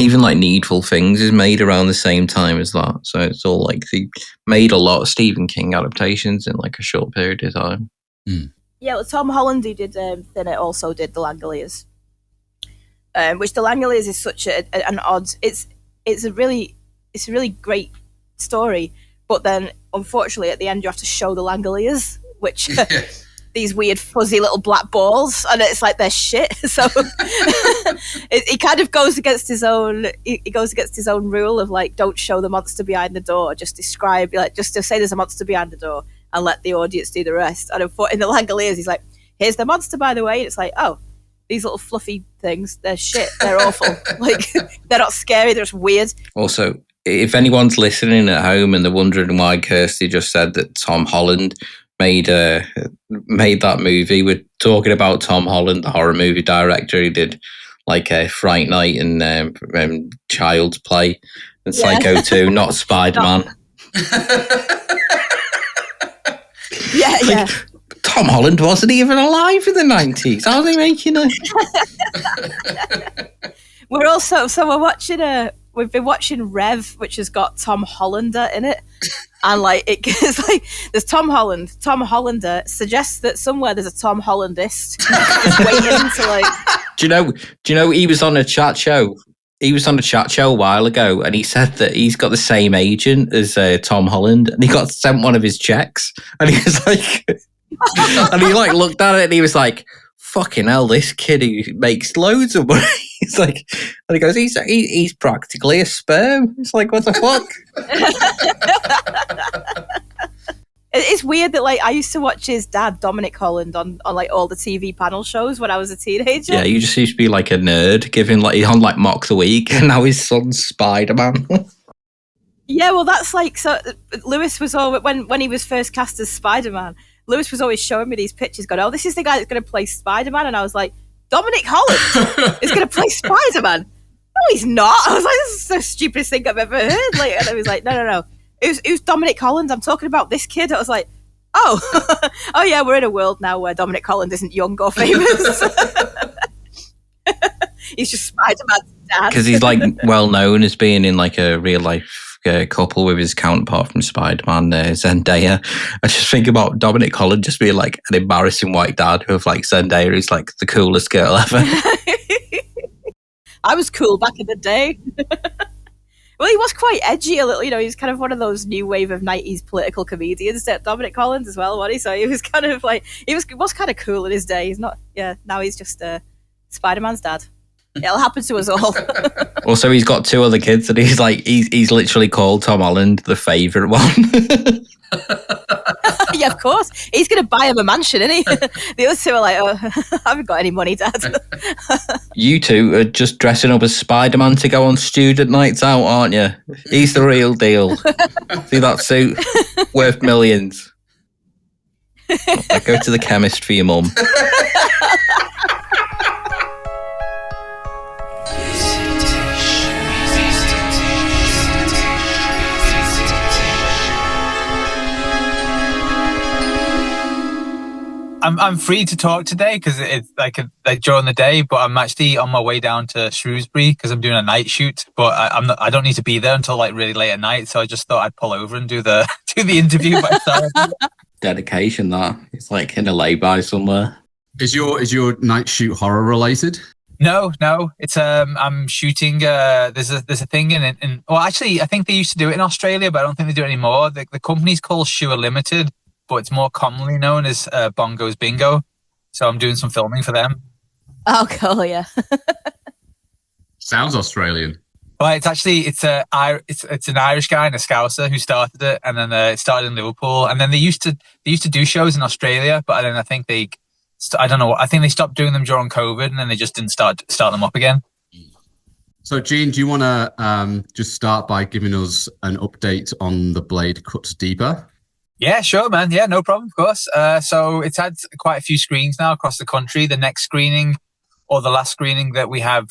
[SPEAKER 4] even like Needful Things is made around the same time as that. So it's all like they made a lot of Stephen King adaptations in like a short period of time.
[SPEAKER 5] Yeah, well, Tom Holland, who did Thinner, also did The Langoliers, which The Langoliers is such an odd. It's a really great story, but then unfortunately at the end you have to show The Langoliers, which these weird fuzzy little black balls, and it's like they're shit. So he kind of goes against his own. He goes against his own rule of like, don't show the monster behind the door. Just describe, like, just to say there's a monster behind the door and let the audience do the rest. And in the Langoliers, he's like, here's the monster, by the way. And it's like, oh, these little fluffy things, they're shit. They're awful. Like, they're not scary. They're just weird.
[SPEAKER 4] Also, if anyone's listening at home and they're wondering why Kirsty just said that Tom Holland made that movie, we're talking about Tom Holland, the horror movie director. He did like Fright Night and Child's Play and Psycho 2, not Spider-Man.
[SPEAKER 5] Yeah.
[SPEAKER 4] Tom Holland wasn't even alive in the 90s. How's he making it?
[SPEAKER 5] We've been watching Rev, which has got Tom Hollander in it. And like it's like there's Tom Holland. Tom Hollander suggests that somewhere there's a Tom Hollandist just waiting to like.
[SPEAKER 4] Do you know he was on a chat show? He was on a chat show a while ago, and he said that he's got the same agent as Tom Holland, and he got sent one of his checks, and he was like, and he like looked at it, and he was like, "Fucking hell, this kid who makes loads of money." He's like, and he goes, "He's practically a sperm." It's like, what the fuck?
[SPEAKER 5] It's weird that like I used to watch his dad, Dominic Holland, on like all the TV panel shows when I was a teenager.
[SPEAKER 4] Yeah, you just used to be like a nerd, giving like on like Mock the Week, and now his son's Spider-Man.
[SPEAKER 5] Yeah, well, that's like so. Lewis was always when he was first cast as Spider-Man. Lewis was always showing me these pictures, going, "Oh, this is the guy that's going to play Spider-Man," and I was like, "Dominic Holland is going to play Spider-Man." No, he's not. I was like, "This is the stupidest thing I've ever heard." Like, and I was like, "No. It was Dominic Holland. I'm talking about this kid." I was like, "Oh, oh yeah, we're in a world now where Dominic Holland isn't young or famous. He's just Spider-Man's dad."
[SPEAKER 4] Because he's like well known as being in like a real life couple with his counterpart from Spider-Man, Zendaya. I just think about Dominic Holland just being like an embarrassing white dad with like Zendaya is like the coolest girl ever.
[SPEAKER 5] I was cool back in the day. Well, he was quite edgy a little, he was kind of one of those new wave of 90s political comedians, Dominic Collins as well, wasn't he? So he was kind of like, he was kind of cool in his day. He's not, now he's just Spider-Man's dad. It'll happen to us all.
[SPEAKER 4] Also, he's got 2 other kids, and he's like, he's literally called Tom Holland the favourite one.
[SPEAKER 5] Yeah, of course. He's going to buy him a mansion, isn't he? The other 2 are like, "Oh, I haven't got any money, Dad."
[SPEAKER 4] You 2 are just dressing up as Spider-Man to go on student nights out, aren't you? He's the real deal. See that suit? Worth millions. I go to the chemist for your mum.
[SPEAKER 6] I'm free to talk today because it's like during the day, but I'm actually on my way down to Shrewsbury because I'm doing a night shoot. But I don't need to be there until like really late at night, so I just thought I'd pull over and do the interview myself.
[SPEAKER 4] Dedication, that it's like in a lay-by somewhere.
[SPEAKER 2] Is your night shoot horror related?
[SPEAKER 6] No, it's I'm shooting. There's a thing in well, actually, I think they used to do it in Australia, but I don't think they do it anymore. The company's called Shure Limited, but it's more commonly known as Bongo's Bingo. So I'm doing some filming for them.
[SPEAKER 5] Oh, cool, yeah.
[SPEAKER 2] Sounds Australian.
[SPEAKER 6] Well, it's an Irish guy and a Scouser who started it, and then it started in Liverpool, and then they used to do shows in Australia, but then I think I don't know. I think they stopped doing them during COVID, and then they just didn't start them up again.
[SPEAKER 2] So, Gene, do you want to just start by giving us an update on The Blade Cuts Deeper?
[SPEAKER 6] Yeah, sure, man. Yeah, no problem, of course. So it's had quite a few screens now across the country. The next screening, or the last screening that we have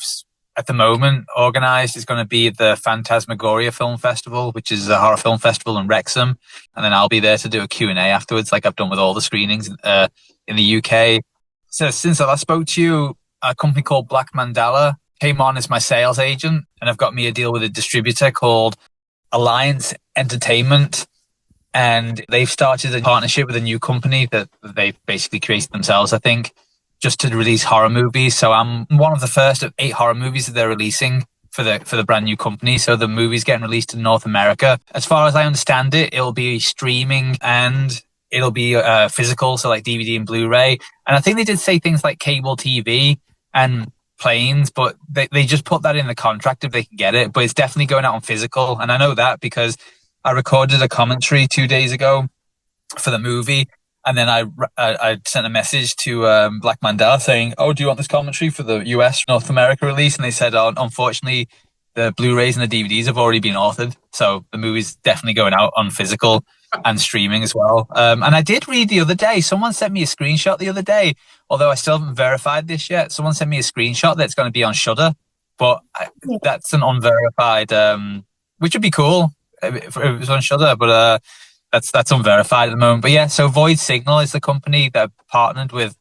[SPEAKER 6] at the moment organised, is going to be at the Phantasmagoria Film Festival, which is a horror film festival in Wrexham. And then I'll be there to do a Q&A afterwards, like I've done with all the screenings in the UK. So since I last spoke to you, a company called Black Mandala came on as my sales agent, and I've got me a deal with a distributor called Alliance Entertainment. And they've started a partnership with a new company that they've basically created themselves, I think, just to release horror movies. So I'm one of the first of 8 horror movies that they're releasing for the brand new company. So the movie's getting released in North America. As far as I understand it, it'll be streaming and it'll be physical, so like DVD and Blu-ray. And I think they did say things like cable TV and planes, but they just put that in the contract if they can get it. But it's definitely going out on physical, and I know that because I recorded a commentary 2 days ago for the movie, and then I sent a message to Black Mandela saying, "Oh, do you want this commentary for the US North America release?" And they said, "Oh, unfortunately, the Blu-rays and the DVDs have already been authored, so the movie's definitely going out on physical and streaming as well." And I did read the other day, someone sent me a screenshot the other day, although I still haven't verified this yet. Someone sent me a screenshot that's going to be on Shudder, but that's an unverified, which would be cool if it was on Shudder, but that's unverified at the moment. But yeah, so Void Signal is the company that partnered with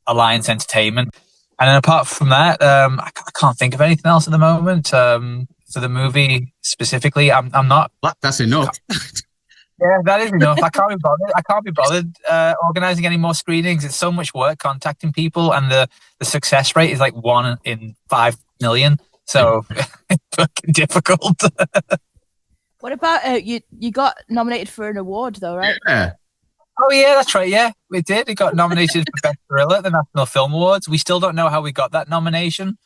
[SPEAKER 6] Alliance Entertainment. And then apart from that, I can't think of anything else at the moment for the movie specifically. I'm not.
[SPEAKER 2] That's enough.
[SPEAKER 6] Yeah, that is enough. I can't be bothered organizing any more screenings. It's so much work contacting people, and the success rate is like 1 in 5 million. So it's fucking difficult.
[SPEAKER 5] What about you got nominated for an award though, right?
[SPEAKER 2] Yeah.
[SPEAKER 6] Oh yeah, that's right. Yeah, we did. It got nominated for Best Thriller at the National Film Awards. We still don't know how we got that nomination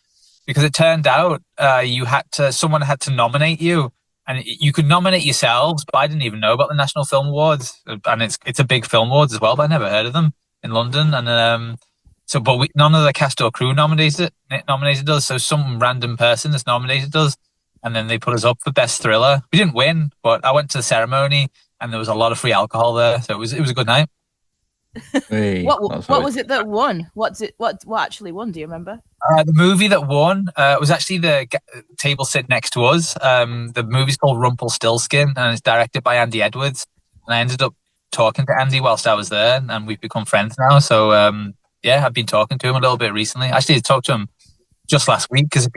[SPEAKER 6] because it turned out someone had to nominate you, and you could nominate yourselves. But I didn't even know about the National Film Awards, and it's a big film awards as well. But I never heard of them in London, and none of the cast or crew nominated us. So some random person has nominated us, and then they put us up for Best Thriller. We didn't win, but I went to the ceremony. And there was a lot of free alcohol there, so it was a good night.
[SPEAKER 4] Hey,
[SPEAKER 5] what was it that won? What actually won? Do you remember?
[SPEAKER 6] The movie that won was actually the table sit next to us. The movie's called Rumpelstiltskin, and it's directed by Andy Edwards. And I ended up talking to Andy whilst I was there, and we've become friends now. So yeah, I've been talking to him a little bit recently. Actually, I talked to him just last week because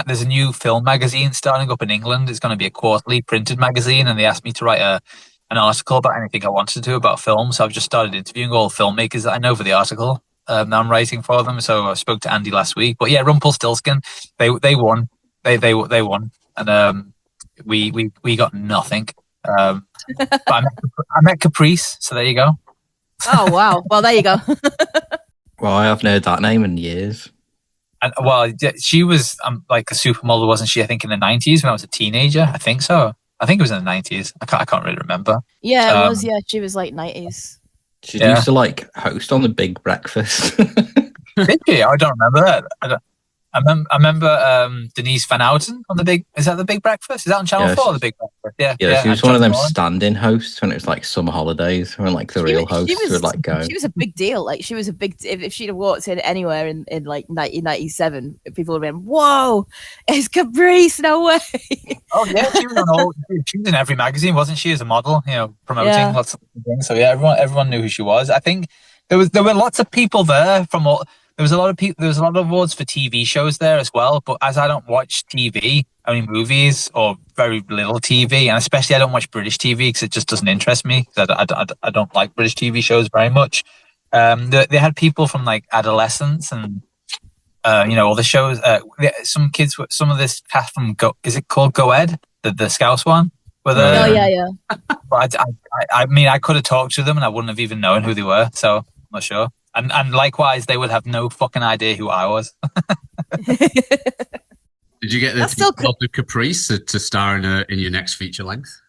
[SPEAKER 6] there's a new film magazine starting up in England. It's going to be a quarterly printed magazine, and they asked me to write an article about anything I wanted to about film. So I've just started interviewing all the filmmakers that I know for the article that I'm writing for them. So I spoke to Andy last week. But yeah, Rumpelstiltskin, they won. They won, and we got nothing. But I met Caprice, so there you go.
[SPEAKER 5] Oh wow! Well, there you go.
[SPEAKER 4] Well, I haven't heard that name in years.
[SPEAKER 6] And well, she was like a supermodel, wasn't she? I think in the 90s when I was a teenager. I think so. I think it was in the 90s. I can't really remember.
[SPEAKER 5] Yeah, it was. Yeah, she was like 90s.
[SPEAKER 4] She used to like host on the Big Breakfast.
[SPEAKER 6] Did she? I don't remember that. I remember Denise Van Outen on the Big. Is that the Big Breakfast? Is that on Channel 4? The Big Breakfast. Yeah.
[SPEAKER 4] She was one of them stand-in hosts when it was like summer holidays when like the real hosts would like go.
[SPEAKER 5] She was a big deal. Like she was a big. If she'd have walked in anywhere in like 1997, people would have been, "Whoa, it's Caprice! No way!"
[SPEAKER 6] Oh yeah, she was in every magazine, wasn't she? As a model, promoting lots of things. So yeah, everyone knew who she was. I think there were lots of people there from all. There was a lot of people. There was a lot of awards for TV shows there as well. But as I don't watch TV, I mean movies or very little TV, and especially I don't watch British TV because it just doesn't interest me. I don't like British TV shows very much. They had people from like Adolescence and all the shows. Some kids, some of this cast from is it called Go Ed, the Scouse one?
[SPEAKER 5] Oh yeah.
[SPEAKER 6] But I mean, I could have talked to them and I wouldn't have even known who they were. So I'm not sure. And likewise, they would have no fucking idea who I was.
[SPEAKER 2] Did you get the Caprice to star in your next feature length?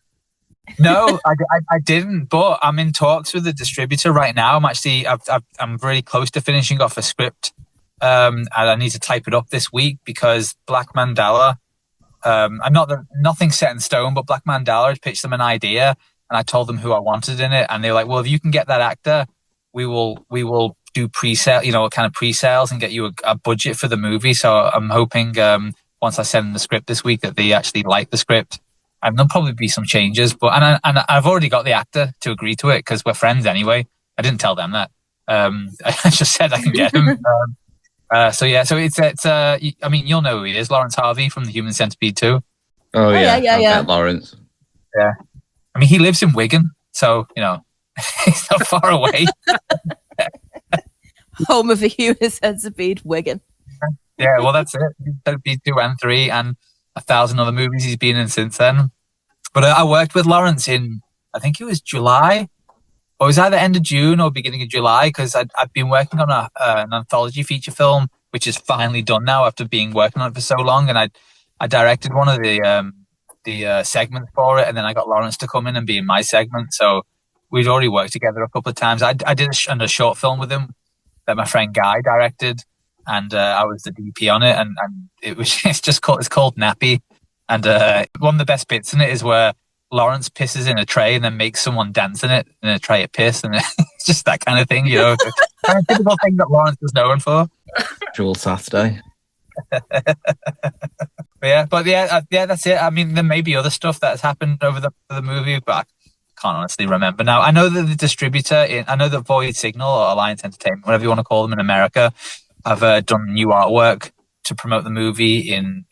[SPEAKER 6] No, I didn't. But I'm in talks with the distributor right now. I'm really close to finishing off a script, and I need to type it up this week because Black Mandela. Nothing's set in stone, but Black Mandela had pitched them an idea, and I told them who I wanted in it, and they're like, "Well, if you can get that actor, we will do pre-sale, kind of pre-sales and get you a budget for the movie." So I'm hoping once I send them the script this week that they actually like the script. And there'll probably be some changes, but I've already got the actor to agree to it because we're friends anyway. I didn't tell them that. I just said I can get him. So it's I mean, you'll know who he is, Lawrence Harvey from The Human Centipede 2.
[SPEAKER 4] Oh yeah, Lawrence.
[SPEAKER 6] Yeah, I mean he lives in Wigan, so he's not far away.
[SPEAKER 5] Home of The Human Centipede, Wigan.
[SPEAKER 6] Yeah, well that's it. Centipede 2 and 3 and 1,000 other movies he's been in since then. But I worked with Lawrence in, I think it was July it was either end of June or beginning of July, because I'd been working on an anthology feature film, which is finally done now after being working on it for so long. And I directed one of the segments for it, and then I got Lawrence to come in and be in my segment. So we'd already worked together a couple of times. I did a short film with him that my friend Guy directed, and I was the DP on it. And it's called Nappy. And one of the best bits in it is where Lawrence pisses in a tray and then makes someone dance in a tray of piss, and it's just that kind of thing, the kind of typical thing that Lawrence is known for.
[SPEAKER 4] Jewel Saturday.
[SPEAKER 6] But that's it. I mean, there may be other stuff that has happened over the movie, but I can't honestly remember now. I know that the distributor, I know that Void Signal or Alliance Entertainment, whatever you want to call them in America, have done new artwork to promote the movie in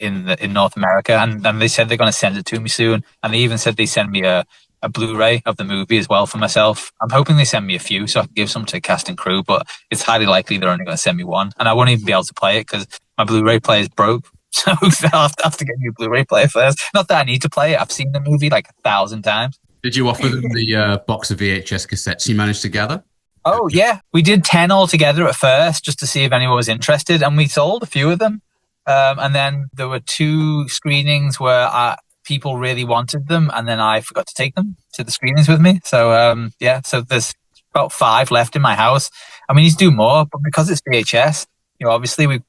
[SPEAKER 6] North America, and they said they're going to send it to me soon, and they even said they send me a Blu-ray of the movie as well for myself. I'm hoping they send me a few so I can give some to cast and crew, but it's highly likely they're only going to send me one, and I won't even be able to play it because my Blu-ray player is broke, so I'll have to get a new Blu-ray player first. Not that I need to play it, I've seen the movie like 1,000 times.
[SPEAKER 2] Did you offer them the box of VHS cassettes you managed to gather?
[SPEAKER 6] Oh, yeah. We did 10 altogether at first just to see if anyone was interested, and we sold a few of them. And then there were 2 screenings where people really wanted them, and then I forgot to take them to the screenings with me. So, so there's about 5 left in my house. I mean, you do more, but because it's VHS, obviously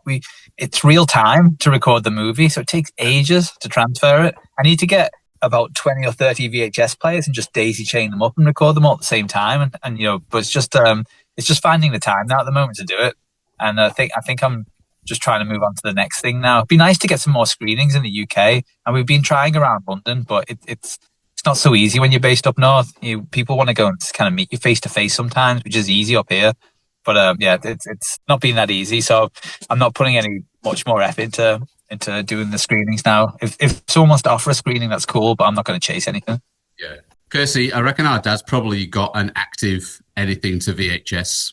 [SPEAKER 6] it's real time to record the movie, so it takes ages to transfer it. I need to get about 20 or 30 VHS players and just daisy chain them up and record them all at the same time. And but it's just finding the time now at the moment to do it. And I think I'm just trying to move on to the next thing now. It'd be nice to get some more screenings in the UK, and we've been trying around London, but it's not so easy when you're based up north. People want to go and kind of meet you face to face sometimes, which is easy up here. But it's not been that easy. So I'm not putting much more effort into doing the screenings now. If someone wants to offer a screening, that's cool, but I'm not going to chase anything.
[SPEAKER 2] Yeah. Kirsty, I reckon our dad's probably got an active editing to VHS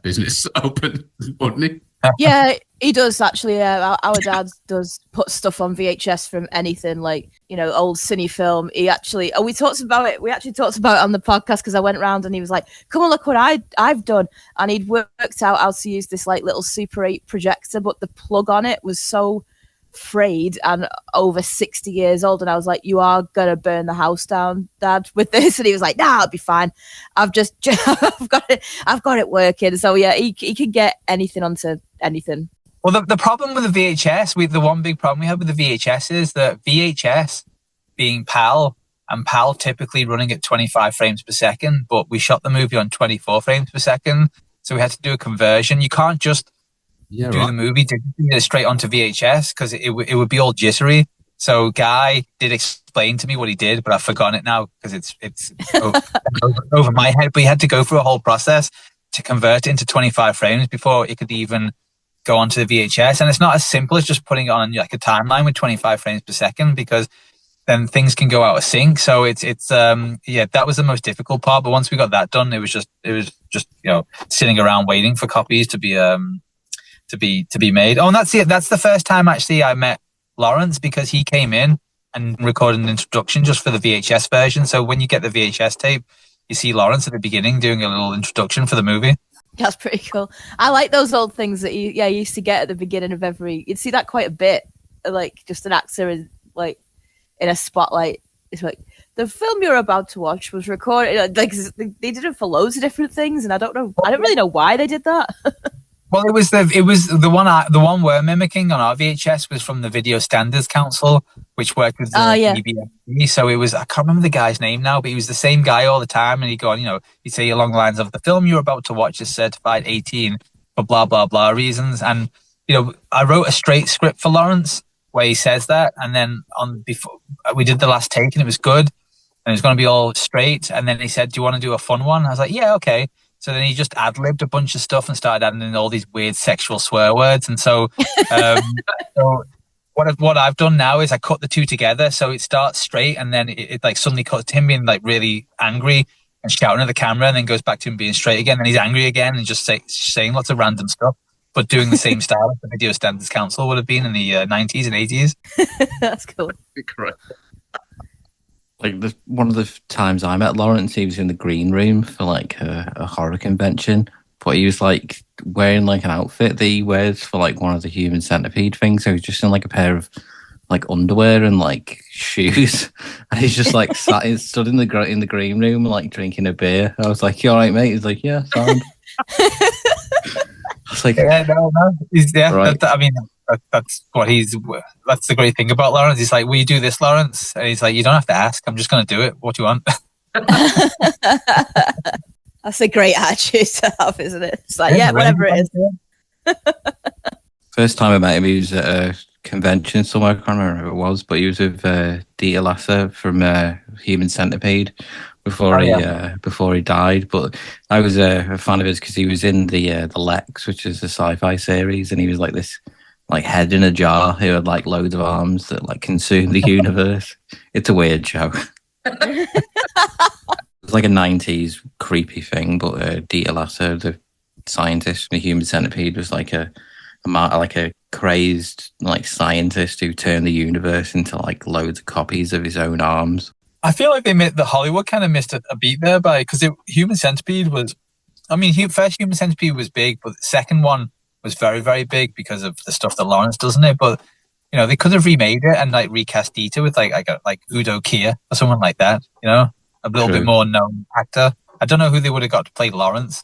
[SPEAKER 2] business open, wouldn't he?
[SPEAKER 5] Yeah, he does actually. Our dad does put stuff on VHS from anything, like old cine film. He actually, we talked about it. We actually talked about it on the podcast because I went around and he was like, "Come on, look what I've done," and he'd worked out how to use this like little Super 8 projector, but the plug on it was so frayed and over 60 years old, and I was like, "You are gonna burn the house down, Dad, with this?" And he was like, "Nah, I'll be fine. I've got it working." So yeah, he can get anything onto anything.
[SPEAKER 6] Well, the problem with the VHS, the one big problem we have with the VHS is that VHS being PAL, and PAL typically running at 25 frames per second, but we shot the movie on 24 frames per second, so we had to do a conversion. You can't just do the movie straight onto VHS because it would be all jittery. So Guy did explain to me what he did, but I've forgotten it now because it's over my head. But he had to go through a whole process to convert it into 25 frames before it could even go onto the VHS. And it's not as simple as just putting it on like a timeline with 25 frames per second, because then things can go out of sync. So it's that was the most difficult part. But once we got that done, it was just sitting around waiting for copies to be made. Oh, and that's it. That's the first time actually I met Lawrence, because he came in and recorded an introduction just for the VHS version. So when you get the VHS tape, you see Lawrence at the beginning doing a little introduction for the movie. That's
[SPEAKER 5] pretty cool. I like those old things that you used to get at the beginning of every. You'd see that quite a bit, like just an actor in a spotlight. It's like the film you're about to watch was recorded. Like they did it for loads of different things, and I don't really know why they did that.
[SPEAKER 6] Well, it was the one we're mimicking on our VHS was from the Video Standards Council, which worked with the EBFD. So it was, I can't remember the guy's name now, but he was the same guy all the time, and he'd go on, he'd say along the lines of, the film you're about to watch is certified 18 for blah blah blah reasons. And I wrote a straight script for Lawrence where he says that, and then before we did the last take, and it was good, and it was going to be all straight. And then he said, "Do you want to do a fun one?" I was like, "Yeah, okay." So then he just ad-libbed a bunch of stuff and started adding in all these weird sexual swear words. And so, so what I've done now is I cut the two together. So it starts straight, and then it like suddenly cuts to him being like really angry and shouting at the camera, and then goes back to him being straight again. And he's angry again and just saying lots of random stuff, but doing the same style as the Video Standards Council would have been in the 90s and 80s.
[SPEAKER 5] That's cool.
[SPEAKER 2] Correct.
[SPEAKER 4] Like one of the times I met Lawrence, he was in the green room for like a horror convention, but he was like wearing like an outfit that he wears for like one of the Human Centipede things. So he was just in like a pair of like underwear and like shoes, and he's just like stood in the green room like drinking a beer. I was like, "You all right, mate?" He's like, "Yeah, sound." I was like,
[SPEAKER 6] Yeah, no.
[SPEAKER 4] Right.
[SPEAKER 6] That's what that's the great thing about Lawrence. He's like, will you do this, Lawrence? And he's like, you don't have to ask. I'm just going to do it. What do you want?
[SPEAKER 5] That's a great attitude to have, isn't it? It's like, yeah, whatever it is.
[SPEAKER 4] First time I met him, he was at a convention somewhere. I can't remember who it was, but he was with Dieter Lasser from Human Centipede before he died. But I was a fan of his because he was in the Lex, which is a sci-fi series, and he was like this like head in a jar who had like loads of arms that like consume the universe. It's a weird show. It's like a 90s creepy thing, but Dieter Lasser, the scientist from the Human Centipede, was like a crazed like scientist who turned the universe into like loads of copies of his own arms.
[SPEAKER 6] I feel like the Hollywood kind of missed a beat there because Human Centipede was, first Human Centipede was big, but the second one was very, very big because of the stuff that Lawrence does in it. But they could have remade it and like recast Dieter with like Udo Kier or someone like that. A little bit more known actor. I don't know who they would have got to play Lawrence.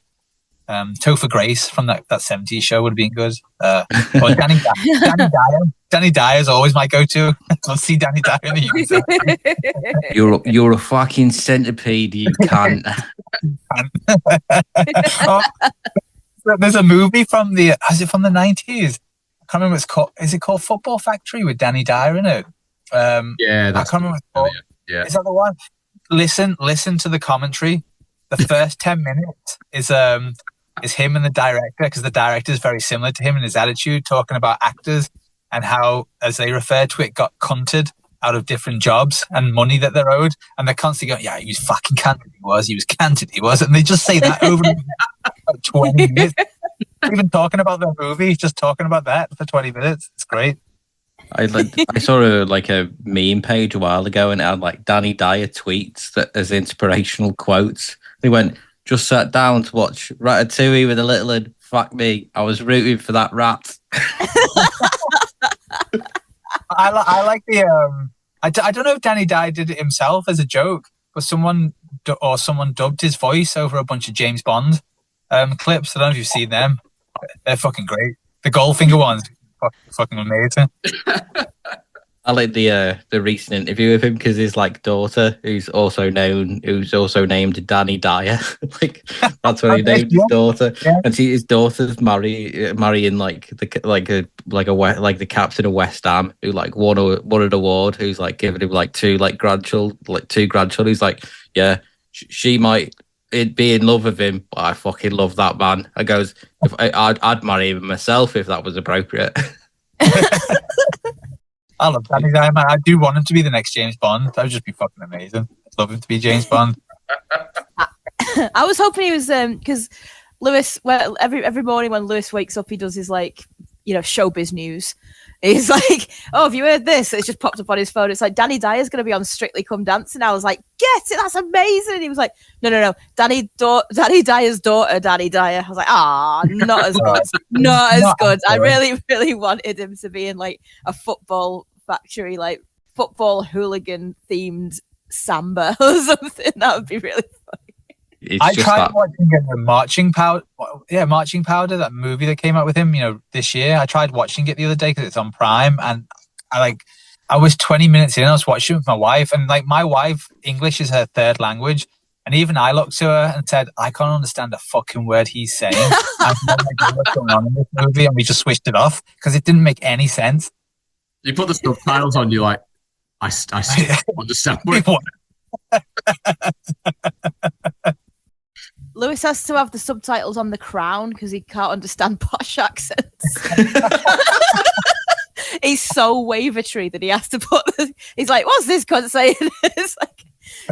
[SPEAKER 6] Topher Grace from that 70s show would have been good. Or Danny Dyer. Danny Dyer is always my go-to. Let's see Danny Dyer in the
[SPEAKER 4] Human. You're a fucking centipede, you can't.
[SPEAKER 6] There's a movie from the 90s? I can't remember what it's called. Is it called Football Factory with Danny Dyer in it?
[SPEAKER 2] Yeah,
[SPEAKER 6] I can't remember what it's called.
[SPEAKER 2] Yeah.
[SPEAKER 6] Is that the one? Listen to the commentary. The first 10 minutes is him and the director, because the director is very similar to him in his attitude, talking about actors and how, as they refer to it, got cunted out of different jobs and money that they're owed. And they're constantly going, yeah, he was fucking canted, he was canted, he was. And they just say that over and over 20 minutes. Even talking about the movie, just talking about that for 20 minutes. It's great.
[SPEAKER 4] I saw a meme page a while ago, and it had like Danny Dyer tweets that as inspirational quotes. They went, just sat down to watch Ratatouille with a little and fuck me, I was rooting for that rat.
[SPEAKER 6] I like the I don't know if Danny Dyer did it himself as a joke, but someone dubbed his voice over a bunch of James Bond clips. I don't know if you've seen them. They're fucking great. The Goldfinger ones, fucking amazing.
[SPEAKER 4] I like the recent interview with him because his like daughter, who's also named Danny Dyer, like that's what he named his daughter, and his daughter's marrying like the captain of West Ham, who like won an award, who's like giving him like two grandchildren. He's like, yeah, she might be in love with him, but I fucking love that man. I goes, if I'd marry him myself if that was appropriate.
[SPEAKER 6] I love Danny Dyer, man. I do want him to be the next James Bond. That would just be fucking amazing. I'd love him to be James Bond.
[SPEAKER 5] I was hoping he was because Lewis. Well, every morning when Lewis wakes up, he does his showbiz news. He's like, "Oh, have you heard this?" It's just popped up on his phone. It's like Danny Dyer's going to be on Strictly Come Dancing. I was like, "Get it? That's amazing!" And he was like, "No, Danny Dyer's daughter, Danny Dyer." I was like, not as good, not as good." I really, really wanted him to be in like a Football Factory, like football hooligan themed samba or something. That would be really funny.
[SPEAKER 6] I tried watching Marching Powder. Yeah, Marching Powder, that movie that came out with him, this year. I tried watching it the other day because it's on Prime, and I was 20 minutes in. I was watching it with my wife, and like my wife, English is her third language, and even I looked to her and said, "I can't understand a fucking word he's saying." I have no idea what's going on in this movie, and we just switched it off because it didn't make any sense.
[SPEAKER 2] You put the subtitles on, you're like, I still don't understand what.
[SPEAKER 5] Lewis has to have the subtitles on The Crown because he can't understand posh accents. He's so wavertree that he has to put. He's like, "What's this cunt saying?" It's like,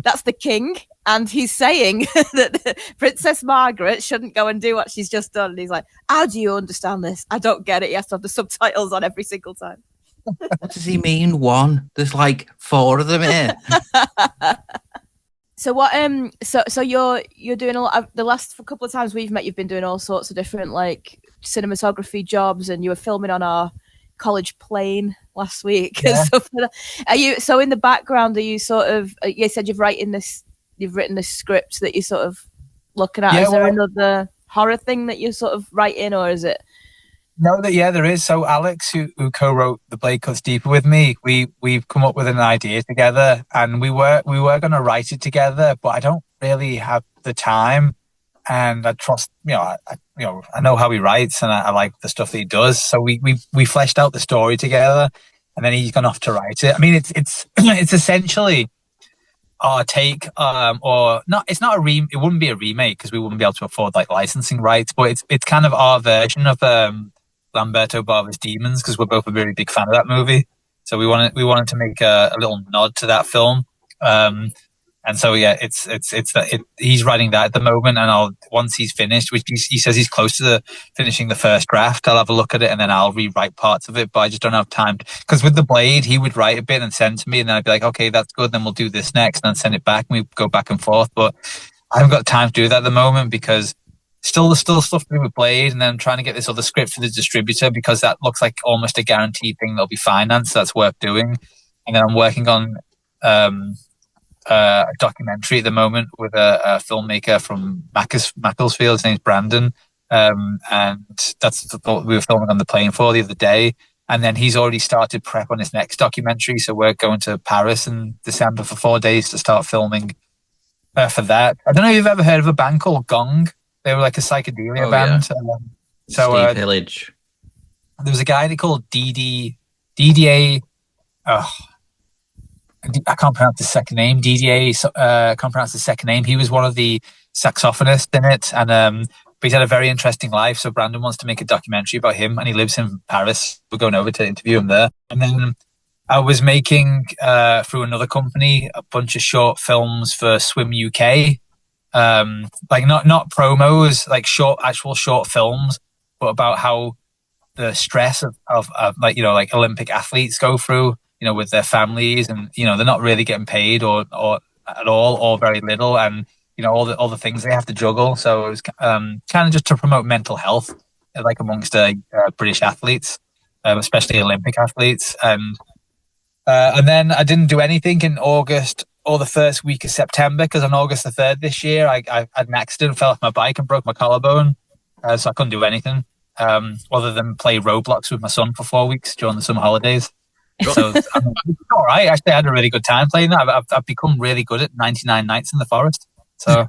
[SPEAKER 5] that's the king, and he's saying that Princess Margaret shouldn't go and do what she's just done. And he's like, "How do you understand this? I don't get it." He has to have the subtitles on every single time.
[SPEAKER 4] What does he mean? One? There's like 4 of them here.
[SPEAKER 5] So what? So you're doing a lot. The last couple of times we've met, you've been doing all sorts of different like cinematography jobs, and you were filming on our college plane last week.
[SPEAKER 6] Yeah.
[SPEAKER 5] And stuff like that. Are you so in the background? Are you sort of? You said you've written this script that you're sort of looking at.
[SPEAKER 6] Yeah,
[SPEAKER 5] Is there another horror thing that you're sort of writing, or is it?
[SPEAKER 6] No, there is. So Alex, who co-wrote The Blade Cuts Deeper with me, we've come up with an idea together, and we were going to write it together, but I don't really have the time, and I trust, I know how he writes, and I like the stuff that he does. So we fleshed out the story together, and then he's gone off to write it. I mean, it's it's essentially our take, or not. It's not it wouldn't be a remake because we wouldn't be able to afford like licensing rights, but it's kind of our version of Lamberto Bava's Demons, because we're both a really big fan of that movie. So we wanted to make a little nod to that film. And so yeah, he's writing that at the moment, and once he's finished, which he says he's close to finishing the first draft, I'll have a look at it and then I'll rewrite parts of it. But I just don't have time, because with The Blade, he would write a bit and send to me, and then I'd be like, okay, that's good, then we'll do this next, and then send it back, and we go back and forth. But I haven't got time to do that at the moment, because still stuff to do with Blade, and then I'm trying to get this other script for the distributor, because that looks like almost a guaranteed thing that'll be financed. So that's worth doing. And then I'm working on a documentary at the moment with a filmmaker from Macclesfield. His name's Brandon, and that's what we were filming on the plane for the other day. And then he's already started prep on his next documentary, so we're going to Paris in December for 4 days to start filming for that. I don't know if you've ever heard of a band called Gong. They were like a psychedelia band.
[SPEAKER 4] Steve Pillage.
[SPEAKER 6] There was a guy they called DDA. I can't pronounce his second name. DDA. Can't pronounce his second name. He was one of the saxophonists in it, and but he's had a very interesting life. So Brandon wants to make a documentary about him, and he lives in Paris. We're going over to interview him there. And then I was making through another company a bunch of short films for Swim UK. Like not promos, like actual short films, but about how the stress of like Olympic athletes go through, with their families, and they're not really getting paid or at all, or very little, and all the things they have to juggle. So it was kind of just to promote mental health, like amongst British athletes, especially Olympic athletes, and then I didn't do anything in August or the first week of September, because on August the 3rd this year, I had an accident, fell off my bike and broke my collarbone. So I couldn't do anything other than play Roblox with my son for 4 weeks during the summer holidays. So I'm all right. Actually, I had a really good time playing that. I've become really good at 99 Nights in the Forest. So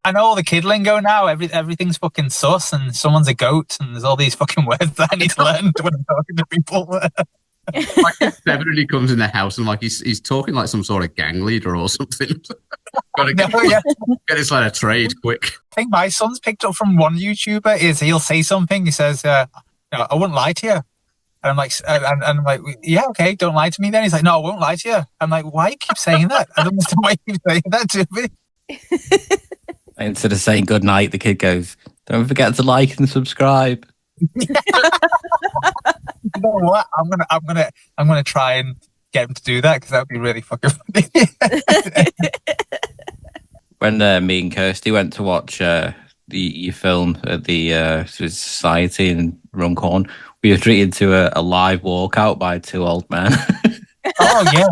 [SPEAKER 6] I know all the kid lingo now. Everything's fucking sus, and someone's a goat, and there's all these fucking words that I need to learn when I'm talking to people.
[SPEAKER 2] Like Devin really comes in the house and like he's talking like some sort of gang leader or something. Gotta get this like a trade quick.
[SPEAKER 6] I think my son's picked up from one YouTuber is he'll say something. He says, "I wouldn't lie to you," and I'm like, I'm like, "Yeah, okay, don't lie to me." Then he's like, "No, I won't lie to you." I'm like, "Why you keep saying that? I don't understand why you keep saying that to me."
[SPEAKER 4] Instead of saying good night, the kid goes, "Don't forget to like and subscribe."
[SPEAKER 6] You know what? I'm gonna try and get him to do that, because that would be really fucking funny.
[SPEAKER 4] When me and Kirsty went to watch your film at the Society in Runcorn, we were treated to a live walkout by 2 old men.
[SPEAKER 6] Oh yeah,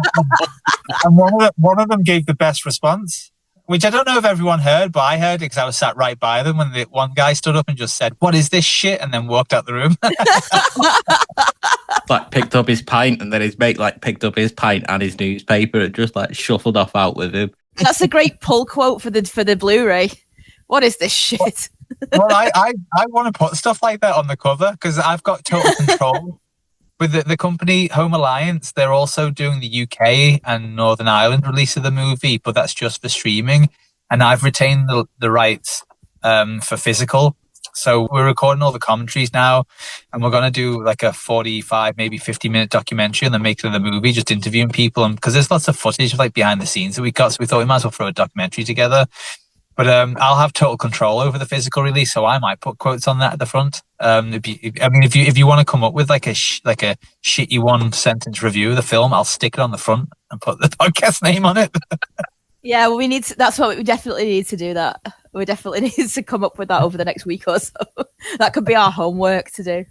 [SPEAKER 6] and one of them gave the best response, which I don't know if everyone heard, but I heard it because I was sat right by them when the one guy stood up and just said, "What is this shit?" and then walked out the room.
[SPEAKER 4] Like picked up his pint, and then his mate picked up his pint and his newspaper and just shuffled off out with him.
[SPEAKER 5] That's a great pull quote for the Blu-ray. What is this shit?
[SPEAKER 6] Well, I want to put stuff like that on the cover, because I've got total control. With the company Home Alliance, they're also doing the UK and Northern Ireland release of the movie, but that's just for streaming. And I've retained the rights for physical. So we're recording all the commentaries now, and we're going to do like a 45, maybe 50-minute documentary on the making of the movie, just interviewing people. And because there's lots of footage of behind the scenes that we got, so we thought we might as well throw a documentary together. But I'll have total control over the physical release, so I might put quotes on that at the front. If you want to come up with like a shitty one sentence review of the film, I'll stick it on the front and put the podcast name on it.
[SPEAKER 5] Yeah, well, that's what we definitely need to do. That we definitely need to come up with that over the next week or so. That could be our homework to do.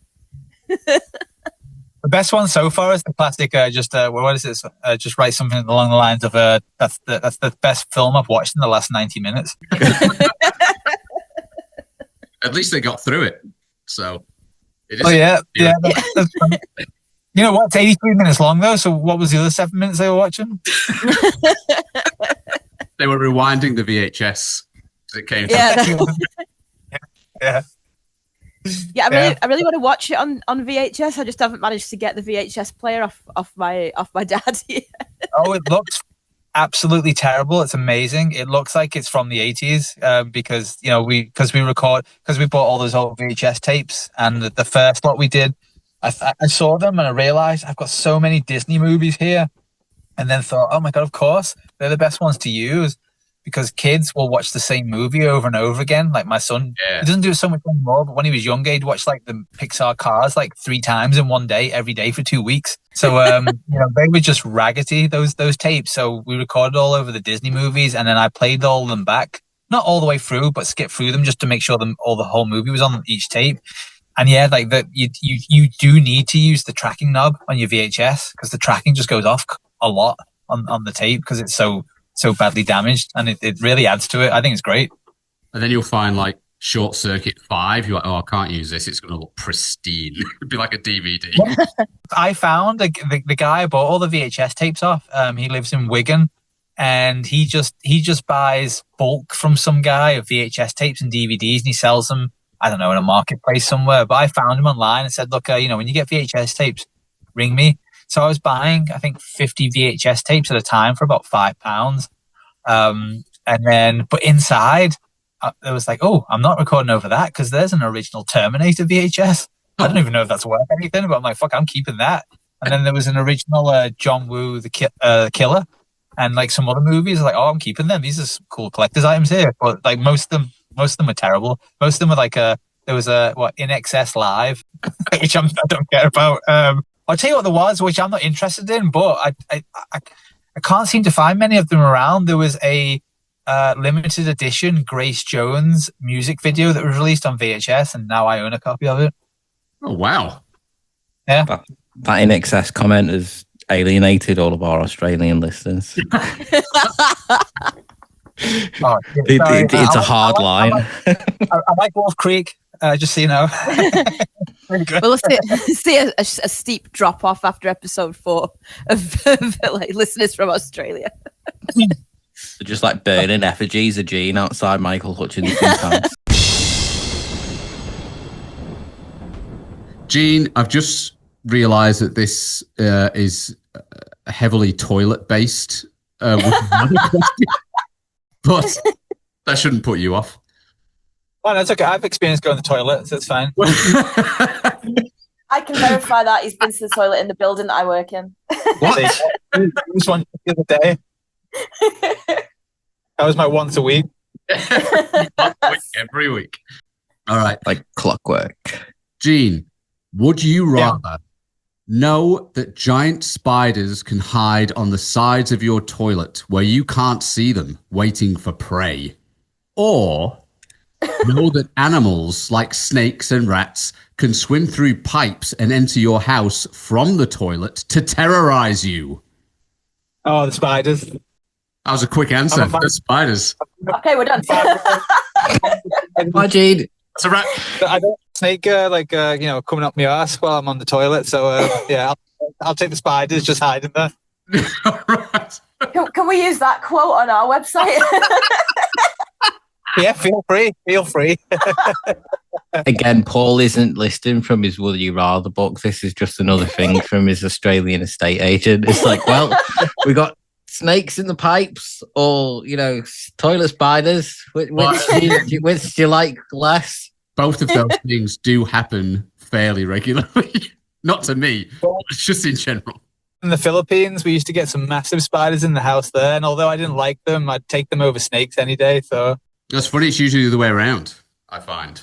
[SPEAKER 6] The best one so far is the classic. What is this? Just write something along the lines of that's the best film I've watched in the last 90 minutes.
[SPEAKER 2] At least they got through it. So. It is
[SPEAKER 6] yeah. That's funny. You know what? It's 83 minutes long though. So what was the other 7 minutes they were watching?
[SPEAKER 2] They were rewinding the VHS as it came.
[SPEAKER 6] Yeah.
[SPEAKER 5] Yeah, I really want to watch it on VHS. I just haven't managed to get the VHS player off my dad yet.
[SPEAKER 6] Oh, it looks absolutely terrible. It's amazing. It looks like it's from the 80s because we bought all those old VHS tapes, and the first lot we did, I saw them and I realized I've got so many Disney movies here, and then thought, oh my god, of course they're the best ones to use. Because kids will watch the same movie over and over again. Like my son, he doesn't do it so much anymore, but when he was younger, he'd watch like the Pixar Cars like 3 times in one day, every day for 2 weeks. So, they were just raggedy, those tapes. So we recorded all over the Disney movies, and then I played all of them back. Not all the way through, but skipped through them just to make sure the whole movie was on each tape. And yeah, like that, you do need to use the tracking knob on your VHS because the tracking just goes off a lot on the tape because it's so badly damaged, and it really adds to it. I think it's great.
[SPEAKER 2] And then you'll find like Short Circuit 5. You're like, oh, I can't use this. It's going to look pristine. It'd be like a DVD.
[SPEAKER 6] I found the guy I bought all the VHS tapes off. He lives in Wigan, and he just buys bulk from some guy of VHS tapes and DVDs, and he sells them, I don't know, in a marketplace somewhere. But I found him online and said, look, when you get VHS tapes, ring me. So I was buying, I think, 50 VHS tapes at a time for about £5. But inside, it was like, oh, I'm not recording over that because there's an original Terminator VHS. I don't even know if that's worth anything, but I'm like, fuck, I'm keeping that. And then there was an original John Woo, the Killer, and like some other movies. Like, oh, I'm keeping them. These are some cool collector's items here. But like most of them were terrible. Most of them were like there was In Excess Live, which I don't care about. I'll tell you what there was, which I'm not interested in, but I can't seem to find many of them around. There was a limited edition Grace Jones music video that was released on VHS, and now I own a copy of it.
[SPEAKER 2] Oh, wow.
[SPEAKER 6] Yeah.
[SPEAKER 4] That In Excess comment has alienated all of our Australian listeners. It's a hard line.
[SPEAKER 6] I like Wolf Creek, just so you know.
[SPEAKER 5] We'll see a steep drop off after episode 4 of like listeners from Australia.
[SPEAKER 4] They're just like burning effigies of Gene outside Michael Hutchinson's house.
[SPEAKER 2] Gene, I've just realised that this is heavily toilet based, but that shouldn't put you off.
[SPEAKER 6] Oh, that's okay. I've experienced going to the toilet, so it's fine.
[SPEAKER 5] I can verify that he's been to the toilet in the building that I work in.
[SPEAKER 2] What?
[SPEAKER 6] This one the other day. That was my once a week.
[SPEAKER 2] Every week. All right.
[SPEAKER 4] Like clockwork.
[SPEAKER 2] Gene, would you rather know that giant spiders can hide on the sides of your toilet where you can't see them waiting for prey, or know that animals like snakes and rats can swim through pipes and enter your house from the toilet to terrorize you?
[SPEAKER 6] Oh, the spiders.
[SPEAKER 2] That was a quick answer. The spiders.
[SPEAKER 5] Okay, we're done.
[SPEAKER 4] Bye, Gene.
[SPEAKER 2] That's a wrap.
[SPEAKER 6] I don't snake coming up my ass while I'm on the toilet. So I'll take the spiders just hiding there.
[SPEAKER 2] Right.
[SPEAKER 5] Can we use that quote on our website?
[SPEAKER 6] Yeah, feel free.
[SPEAKER 4] Again, Paul isn't listing from his Would You Rather book. This is just another thing from his Australian estate agent. It's like, well, we got snakes in the pipes or, toilet spiders. Which do you like less?
[SPEAKER 2] Both of those things do happen fairly regularly. Not to me, it's just in general.
[SPEAKER 6] In the Philippines, we used to get some massive spiders in the house there, and although I didn't like them, I'd take them over snakes any day. So
[SPEAKER 2] That's funny. It's usually the other way around, I find.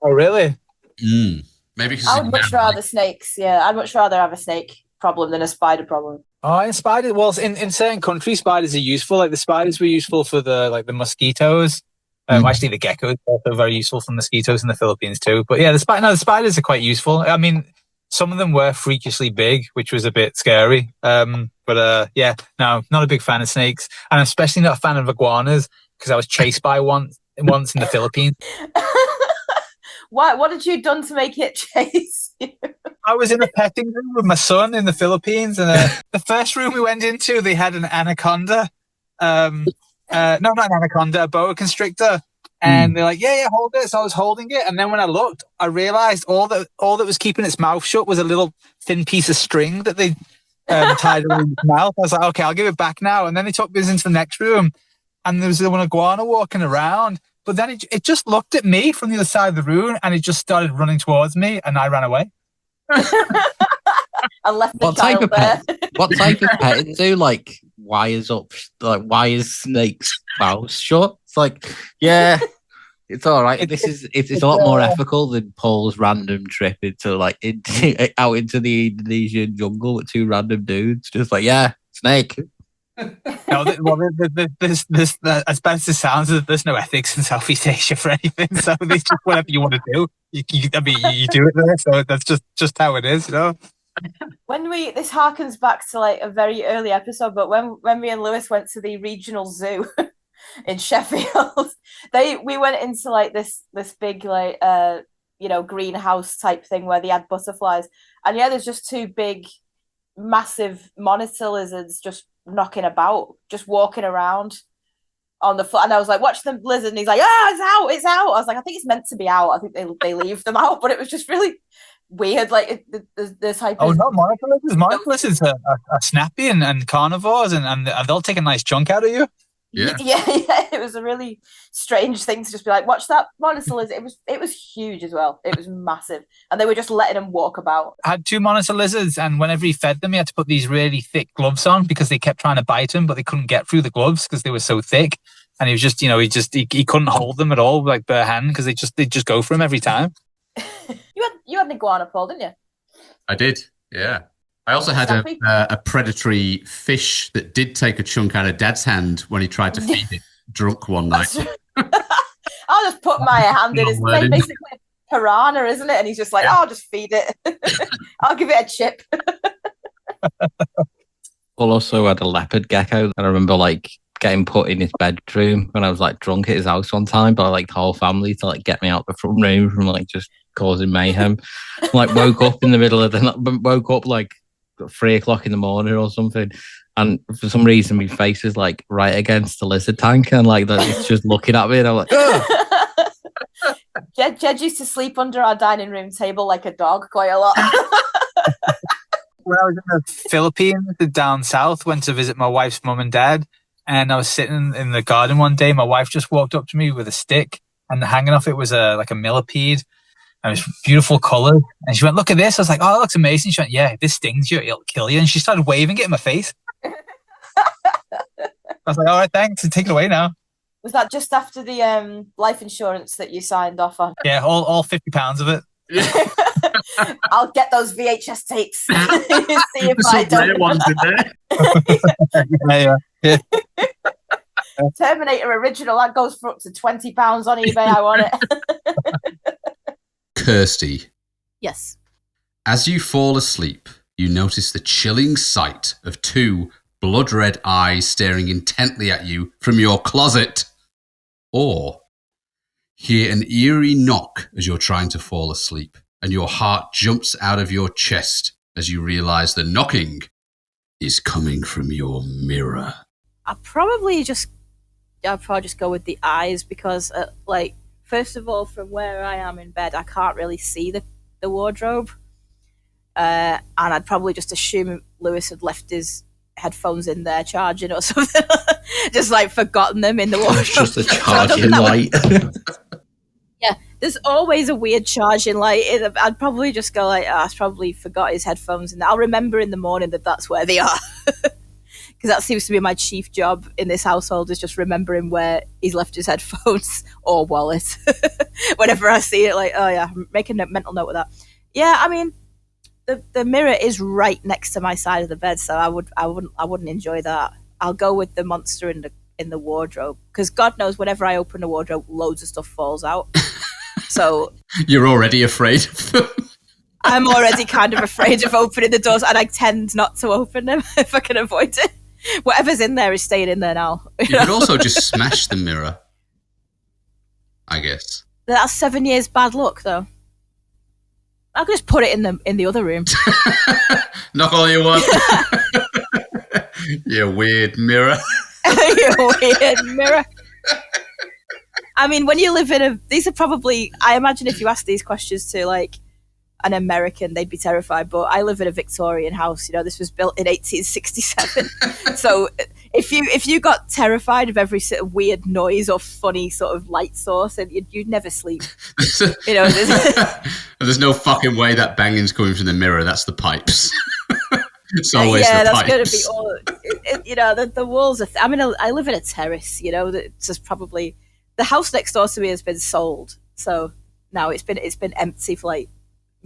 [SPEAKER 6] Oh, really?
[SPEAKER 2] Maybe because
[SPEAKER 5] I would much rather snakes. Yeah, I'd much rather have a snake problem than a spider problem.
[SPEAKER 6] Oh, in spiders. Well, in certain countries, spiders are useful. Like the spiders were useful for the mosquitoes. Actually, the geckos are also very useful for mosquitoes in the Philippines too. But yeah, the spiders are quite useful. I mean, some of them were freakishly big, which was a bit scary. Yeah, no, not a big fan of snakes, and I'm especially not a fan of iguanas because I was chased by one once in the Philippines.
[SPEAKER 5] What had you done to make it chase you?
[SPEAKER 6] I was in a petting room with my son in the Philippines, and the first room we went into, they had an anaconda. No, not an anaconda, a boa constrictor. And they're like, yeah, hold it. So I was holding it. And then when I looked, I realized all that was keeping its mouth shut was a little thin piece of string that they tied around its mouth. I was like, okay, I'll give it back now. And then they took us into the next room, and there was an iguana walking around. But then it just looked at me from the other side of the room, and it just started running towards me, and I ran away.
[SPEAKER 5] I left the child there.
[SPEAKER 4] What type of petting do? Like wires up, like wires snakes mouths shut? It's like, yeah, it's all right. It's a lot more ethical than Paul's random trip into out into the Indonesian jungle with two random dudes. Just like, yeah, snake.
[SPEAKER 6] No, as bad as it sounds, there's no ethics in Southeast Asia for anything. So it's just whatever you want to do. You do it there. So that's just how it is, you know.
[SPEAKER 5] This harkens back to like a very early episode, but when me and Lewis went to the regional zoo in Sheffield, we went into like this big like greenhouse type thing where they had butterflies, and yeah, there's just two big, massive monitor lizards just knocking about, just walking around on the floor. And I was like, watch the lizard, and he's like, it's out. I was like, I think it's meant to be out. I think they leave them out, but it was just really weird. Like the type of
[SPEAKER 6] not monitor lizards. Monitor lizards are snappy and carnivores, and they'll take a nice chunk out of you.
[SPEAKER 2] Yeah.
[SPEAKER 5] It was a really strange thing to just be like, watch that monitor lizard. It was huge as well. It was massive, and they were just letting them walk about.
[SPEAKER 6] I had two monitor lizards, and whenever he fed them, he had to put these really thick gloves on because they kept trying to bite him, but they couldn't get through the gloves because they were so thick. And he was just, he couldn't hold them at all, like bare hand, because they just go for him every time.
[SPEAKER 5] You had an iguana, Paul, didn't you? I
[SPEAKER 2] did, yeah. I also had a predatory fish that did take a chunk out of Dad's hand when he tried to feed it drunk one night.
[SPEAKER 5] I'll just put my hand in. It's basically a piranha, isn't it? And he's just like, I'll just feed it. I'll give it a chip.
[SPEAKER 4] Paul also had a leopard gecko. I remember like getting put in his bedroom when I was like drunk at his house one time by like the whole family to like get me out the front room from like just causing mayhem. Like woke up in the middle of woke up like 3 o'clock in the morning or something, and for some reason my face is like right against the lizard tank, and like it's just looking at me, and I'm like,
[SPEAKER 5] Jed used to sleep under our dining room table like a dog quite a lot.
[SPEAKER 6] When I was in the Philippines, down south, went to visit my wife's mum and dad, and I was sitting in the garden one day. My wife just walked up to me with a stick, and hanging off it was a millipede. And it was beautiful colour. And she went, look at this. I was like, oh, that looks amazing. She went, yeah, if this stings you, it'll kill you. And she started waving it in my face. I was like, all right, thanks. Take it away now.
[SPEAKER 5] Was that just after the life insurance that you signed off on?
[SPEAKER 6] Yeah, all £50 of it.
[SPEAKER 5] I'll get those VHS tapes. See if I don't.
[SPEAKER 2] Ones in there.
[SPEAKER 6] Yeah.
[SPEAKER 5] Terminator original, that goes for up to £20 on eBay. I want it.
[SPEAKER 2] Kirsty.
[SPEAKER 5] Yes.
[SPEAKER 2] As you fall asleep, you notice the chilling sight of two blood-red eyes staring intently at you from your closet. Or hear an eerie knock as you're trying to fall asleep, and your heart jumps out of your chest as you realize the knocking is coming from your mirror.
[SPEAKER 5] I'll probably just go with the eyes because, first of all, from where I am in bed, I can't really see the wardrobe. And I'd probably just assume Lewis had left his headphones in there charging or something. Just like forgotten them in the wardrobe.
[SPEAKER 4] Just a charging light.
[SPEAKER 5] Yeah, there's always a weird charging light. I'd probably just go like, I probably forgot his headphones. And I'll remember in the morning that that's where they are. because that seems to be my chief job in this household, is just remembering where he's left his headphones or wallet. Whenever I see it, like, oh yeah, I'm making a mental note of that. Yeah, I mean, the mirror is right next to my side of the bed, so I wouldn't enjoy that. I'll go with the monster in the wardrobe, because God knows whenever I open the wardrobe, loads of stuff falls out. So
[SPEAKER 2] you're already afraid of them.
[SPEAKER 5] I'm already kind of afraid of opening the doors, and I tend not to open them if I can avoid it. Whatever's in there is staying in there now.
[SPEAKER 2] You could also just smash the mirror, I guess.
[SPEAKER 5] That's 7 years bad luck, though. I could just put it in the other room.
[SPEAKER 2] Knock all you want. You weird mirror.
[SPEAKER 5] You weird mirror. I mean, when you live in these are probably, I imagine if you ask these questions to like an American, they'd be terrified. But I live in a Victorian house. You know, this was built in 1867. So if you got terrified of every sort of weird noise or funny sort of light source, and you'd never sleep. You know,
[SPEAKER 2] there's no fucking way that banging's coming from the mirror. That's the pipes. It's always
[SPEAKER 5] yeah,
[SPEAKER 2] the
[SPEAKER 5] that's
[SPEAKER 2] pipes.
[SPEAKER 5] going to be all. You know, the walls are. I mean, I live in a terrace. You know, that's just probably the house next door to me has been sold. So now it's been empty for like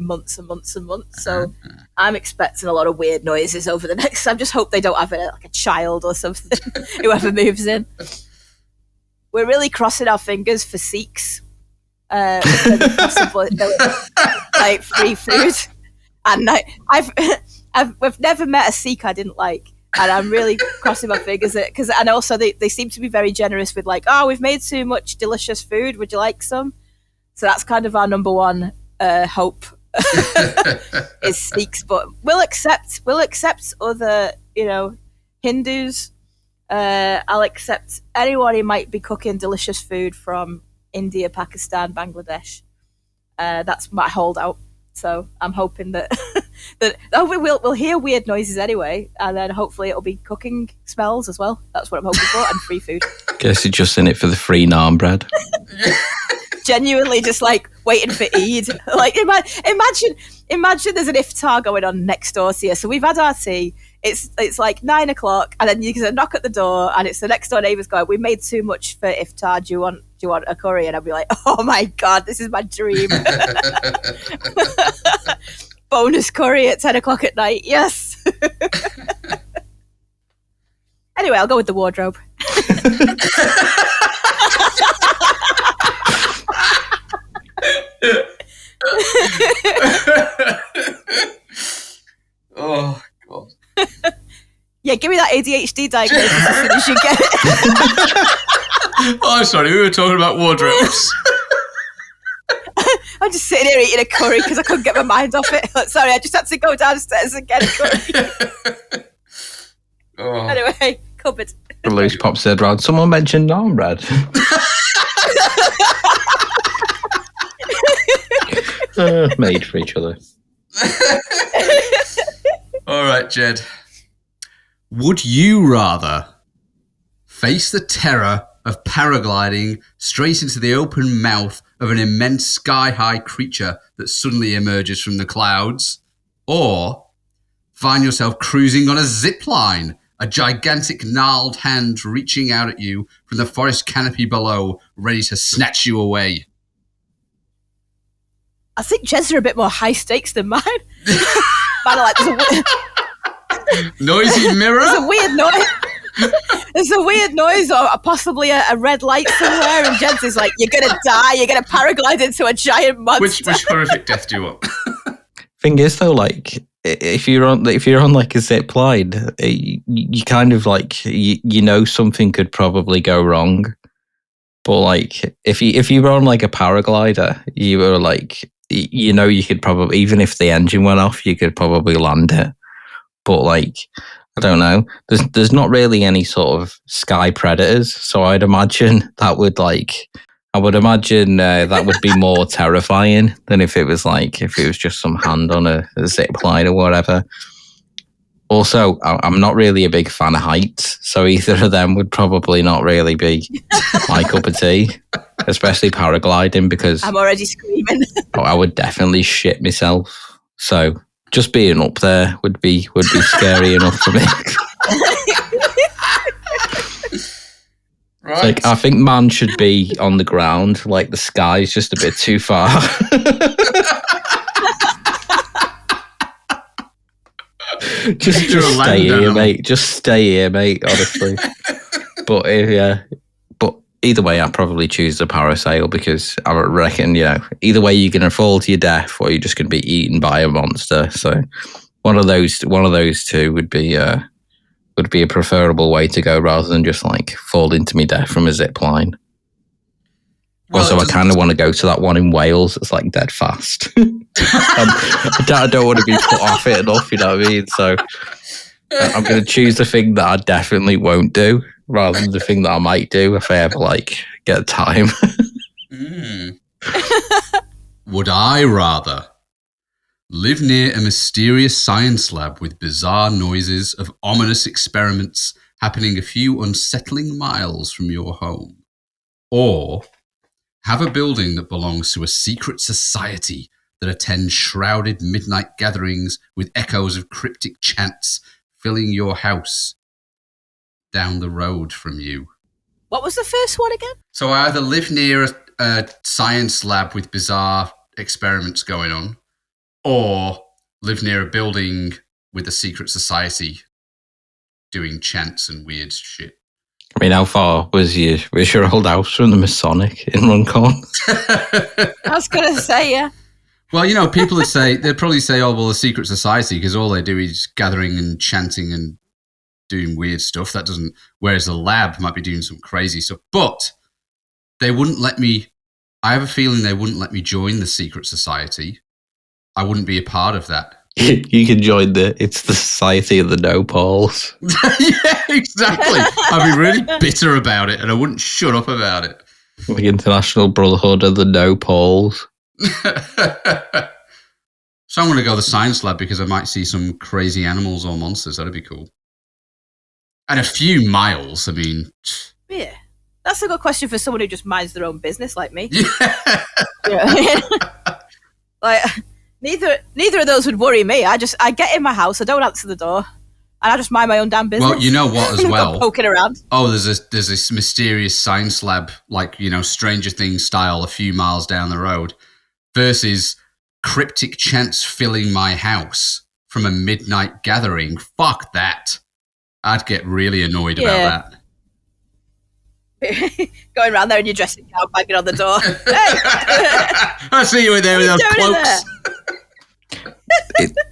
[SPEAKER 5] months and months and months. So I'm expecting a lot of weird noises over the next. I just hope they don't have like a child or something. Whoever moves in. We're really crossing our fingers for Sikhs. Possibly like free food. And we've never met a Sikh I didn't like, and I'm really crossing my fingers because, and also they seem to be very generous with like, oh, we've made so much delicious food. Would you like some? So that's kind of our number one hope is Sikhs, but we'll accept other, you know, Hindus. I'll accept anyone who might be cooking delicious food from India, Pakistan, Bangladesh. That's my holdout. So I'm hoping that we'll hear weird noises anyway, and then hopefully it'll be cooking smells as well. That's what I'm hoping for, and free food.
[SPEAKER 4] Guess you're just in it for the free naan bread.
[SPEAKER 5] Genuinely, just like waiting for Eid. Like imagine there's an iftar going on next door to you. So we've had our tea. It's like 9 o'clock, and then you get a knock at the door, and it's the next door neighbours going, "We made too much for iftar. Do you want a curry?" And I'd be like, "Oh my god, this is my dream." Bonus curry at 10 o'clock at night. Yes. Anyway, I'll go with the wardrobe.
[SPEAKER 2] Oh god.
[SPEAKER 5] Yeah, give me that ADHD diagnosis as soon as you get it.
[SPEAKER 2] Oh, sorry, we were talking about wardrobes.
[SPEAKER 5] I'm just sitting here eating a curry because I couldn't get my mind off it. Sorry, I just had to go downstairs and get a curry.
[SPEAKER 2] Oh.
[SPEAKER 5] Anyway, cupboard.
[SPEAKER 4] The loose pop said round. Someone mentioned naan bread. Made for each other.
[SPEAKER 2] All right, Jed. Would you rather face the terror of paragliding straight into the open mouth of an immense sky-high creature that suddenly emerges from the clouds, or find yourself cruising on a zip line, a gigantic gnarled hand reaching out at you from the forest canopy below, ready to snatch you away?
[SPEAKER 5] I think Jed's are a bit more high stakes than mine. Mine are like,
[SPEAKER 2] Noisy mirror?
[SPEAKER 5] there's a weird noise. There's a weird noise or possibly a red light somewhere, and Jed's is like, you're going to die, you're going to paraglide into a giant monster.
[SPEAKER 2] Which horrific death do you want?
[SPEAKER 4] Thing is, though, like if you're on like a zip line, you kind of like you know something could probably go wrong. But like if you were on like a paraglider, you were like you know you could probably, even if the engine went off, you could probably land it. But like I don't know, there's not really any sort of sky predators, so I'd imagine that would be more terrifying than if it was just some hand on a zip line or whatever. Also, I'm not really a big fan of heights, so either of them would probably not really be my cup of tea, especially paragliding, because
[SPEAKER 5] I'm already screaming.
[SPEAKER 4] I would definitely shit myself. So just being up there would be scary enough for me.
[SPEAKER 2] Right.
[SPEAKER 4] Like, I think man should be on the ground. Like, the sky is just a bit too far. just stay here, mate. Just stay here, mate, honestly. But, yeah. But either way, I'd probably choose the parasail because I reckon, either way you're going to fall to your death or you're just going to be eaten by a monster. So one of those two would be a preferable way to go rather than just like falling to me death from a zip line. Well, also, I kind of want to go to that one in Wales. It's like dead fast. I don't want to be put off it enough, you know what I mean? So I'm going to choose the thing that I definitely won't do rather than the thing that I might do if I ever get time.
[SPEAKER 2] Would I rather live near a mysterious science lab with bizarre noises of ominous experiments happening a few unsettling miles from your home, or have a building that belongs to a secret society that attends shrouded midnight gatherings with echoes of cryptic chants filling your house down the road from you?
[SPEAKER 5] What was the first one again?
[SPEAKER 2] So I either live near a science lab with bizarre experiments going on, or live near a building with a secret society doing chants and weird shit.
[SPEAKER 4] I mean, how far was your old house from the Masonic in Runcorn?
[SPEAKER 5] I was going to say, yeah.
[SPEAKER 2] Well, people they'd probably say, oh, well, a secret society, because all they do is gathering and chanting and doing weird stuff. That doesn't, whereas the lab might be doing some crazy stuff. But they wouldn't let me, I have a feeling they wouldn't let me join the secret society. I wouldn't be a part of that.
[SPEAKER 4] You can join it's the Society of the No Pauls.
[SPEAKER 2] Yeah, exactly. I'd be really bitter about it and I wouldn't shut up about it.
[SPEAKER 4] The International Brotherhood of the No Pauls.
[SPEAKER 2] So I'm going to go to the science lab because I might see some crazy animals or monsters. That'd be cool. And a few miles, I mean.
[SPEAKER 5] Yeah. That's a good question for someone who just minds their own business like me.
[SPEAKER 2] Yeah.
[SPEAKER 5] Like, neither of those would worry me. I get in my house, I don't answer the door, and I just mind my own damn business.
[SPEAKER 2] Well, you know what as well?
[SPEAKER 5] Poking around.
[SPEAKER 2] Oh, there's this mysterious science lab, like, Stranger Things style, a few miles down the road, versus cryptic chants filling my house from a midnight gathering. Fuck that. I'd get really annoyed about
[SPEAKER 5] that. Going around there in your dressing gown, banging on the door. Hey!
[SPEAKER 2] I see you in there with those cloaks.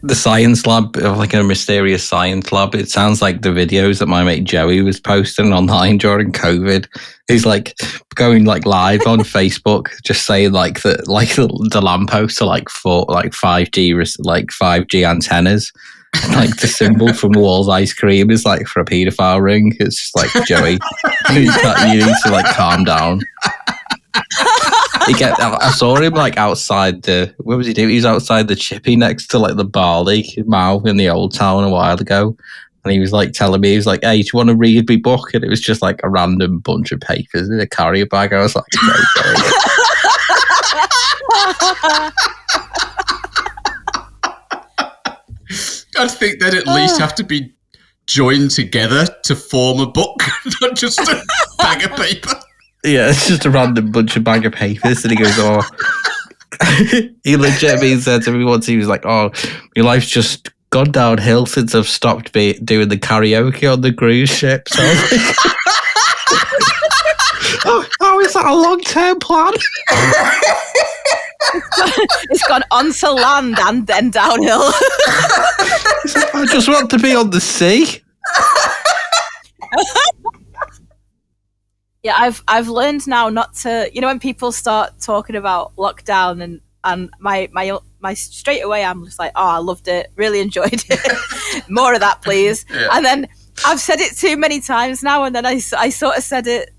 [SPEAKER 4] The science lab, like a mysterious science lab, it sounds like the videos that my mate Joey was posting online during COVID. He's like going live on Facebook, just saying the lampposts are for 5G antennas. And the symbol from Wall's ice cream is for a paedophile ring. It's just Joey, you need to calm down. I saw him outside where was he doing? He was outside the chippy next to the barley mow in the old town a while ago, and he was telling me, he was hey, do you want to read me book? And it was just a random bunch of papers in a carrier bag. I was like,
[SPEAKER 2] I think they'd at least have to be joined together to form a book, not just a bag of paper.
[SPEAKER 4] Yeah, it's just a random bunch of bag of papers. And he goes, oh. He legitimately said to me once, he was like, oh, my life's just gone downhill since I've stopped doing the karaoke on the cruise ship. So I was like, oh, is that a long-term plan?
[SPEAKER 5] It's gone onto land and then downhill.
[SPEAKER 4] I just want to be on the sea.
[SPEAKER 5] Yeah, I've learned now not to. When people start talking about lockdown and my straight away, I'm just like, oh, I loved it, really enjoyed it. More of that, please. Yeah. And then I've said it too many times now, and then I sort of said it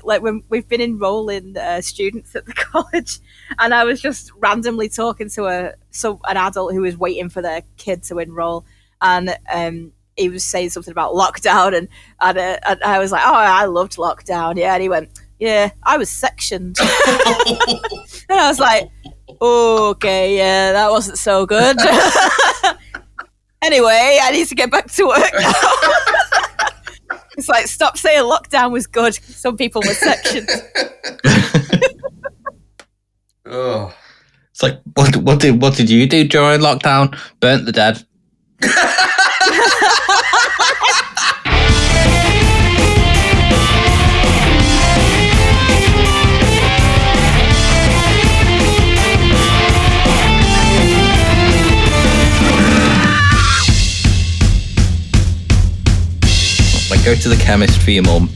[SPEAKER 5] when we've been enrolling students at the college, and I was just randomly talking to an adult who was waiting for their kid to enroll, and he was saying something about lockdown, and I was like, oh, I loved lockdown, yeah. And he went, yeah, I was sectioned. And I was like, oh, okay, yeah, that wasn't so good. Anyway, I need to get back to work now. It's like, stop saying lockdown was good. Some people were sectioned.
[SPEAKER 2] Oh.
[SPEAKER 4] It's like, what did you do during lockdown? Burnt the dead. Like, go to the chemist for your mum.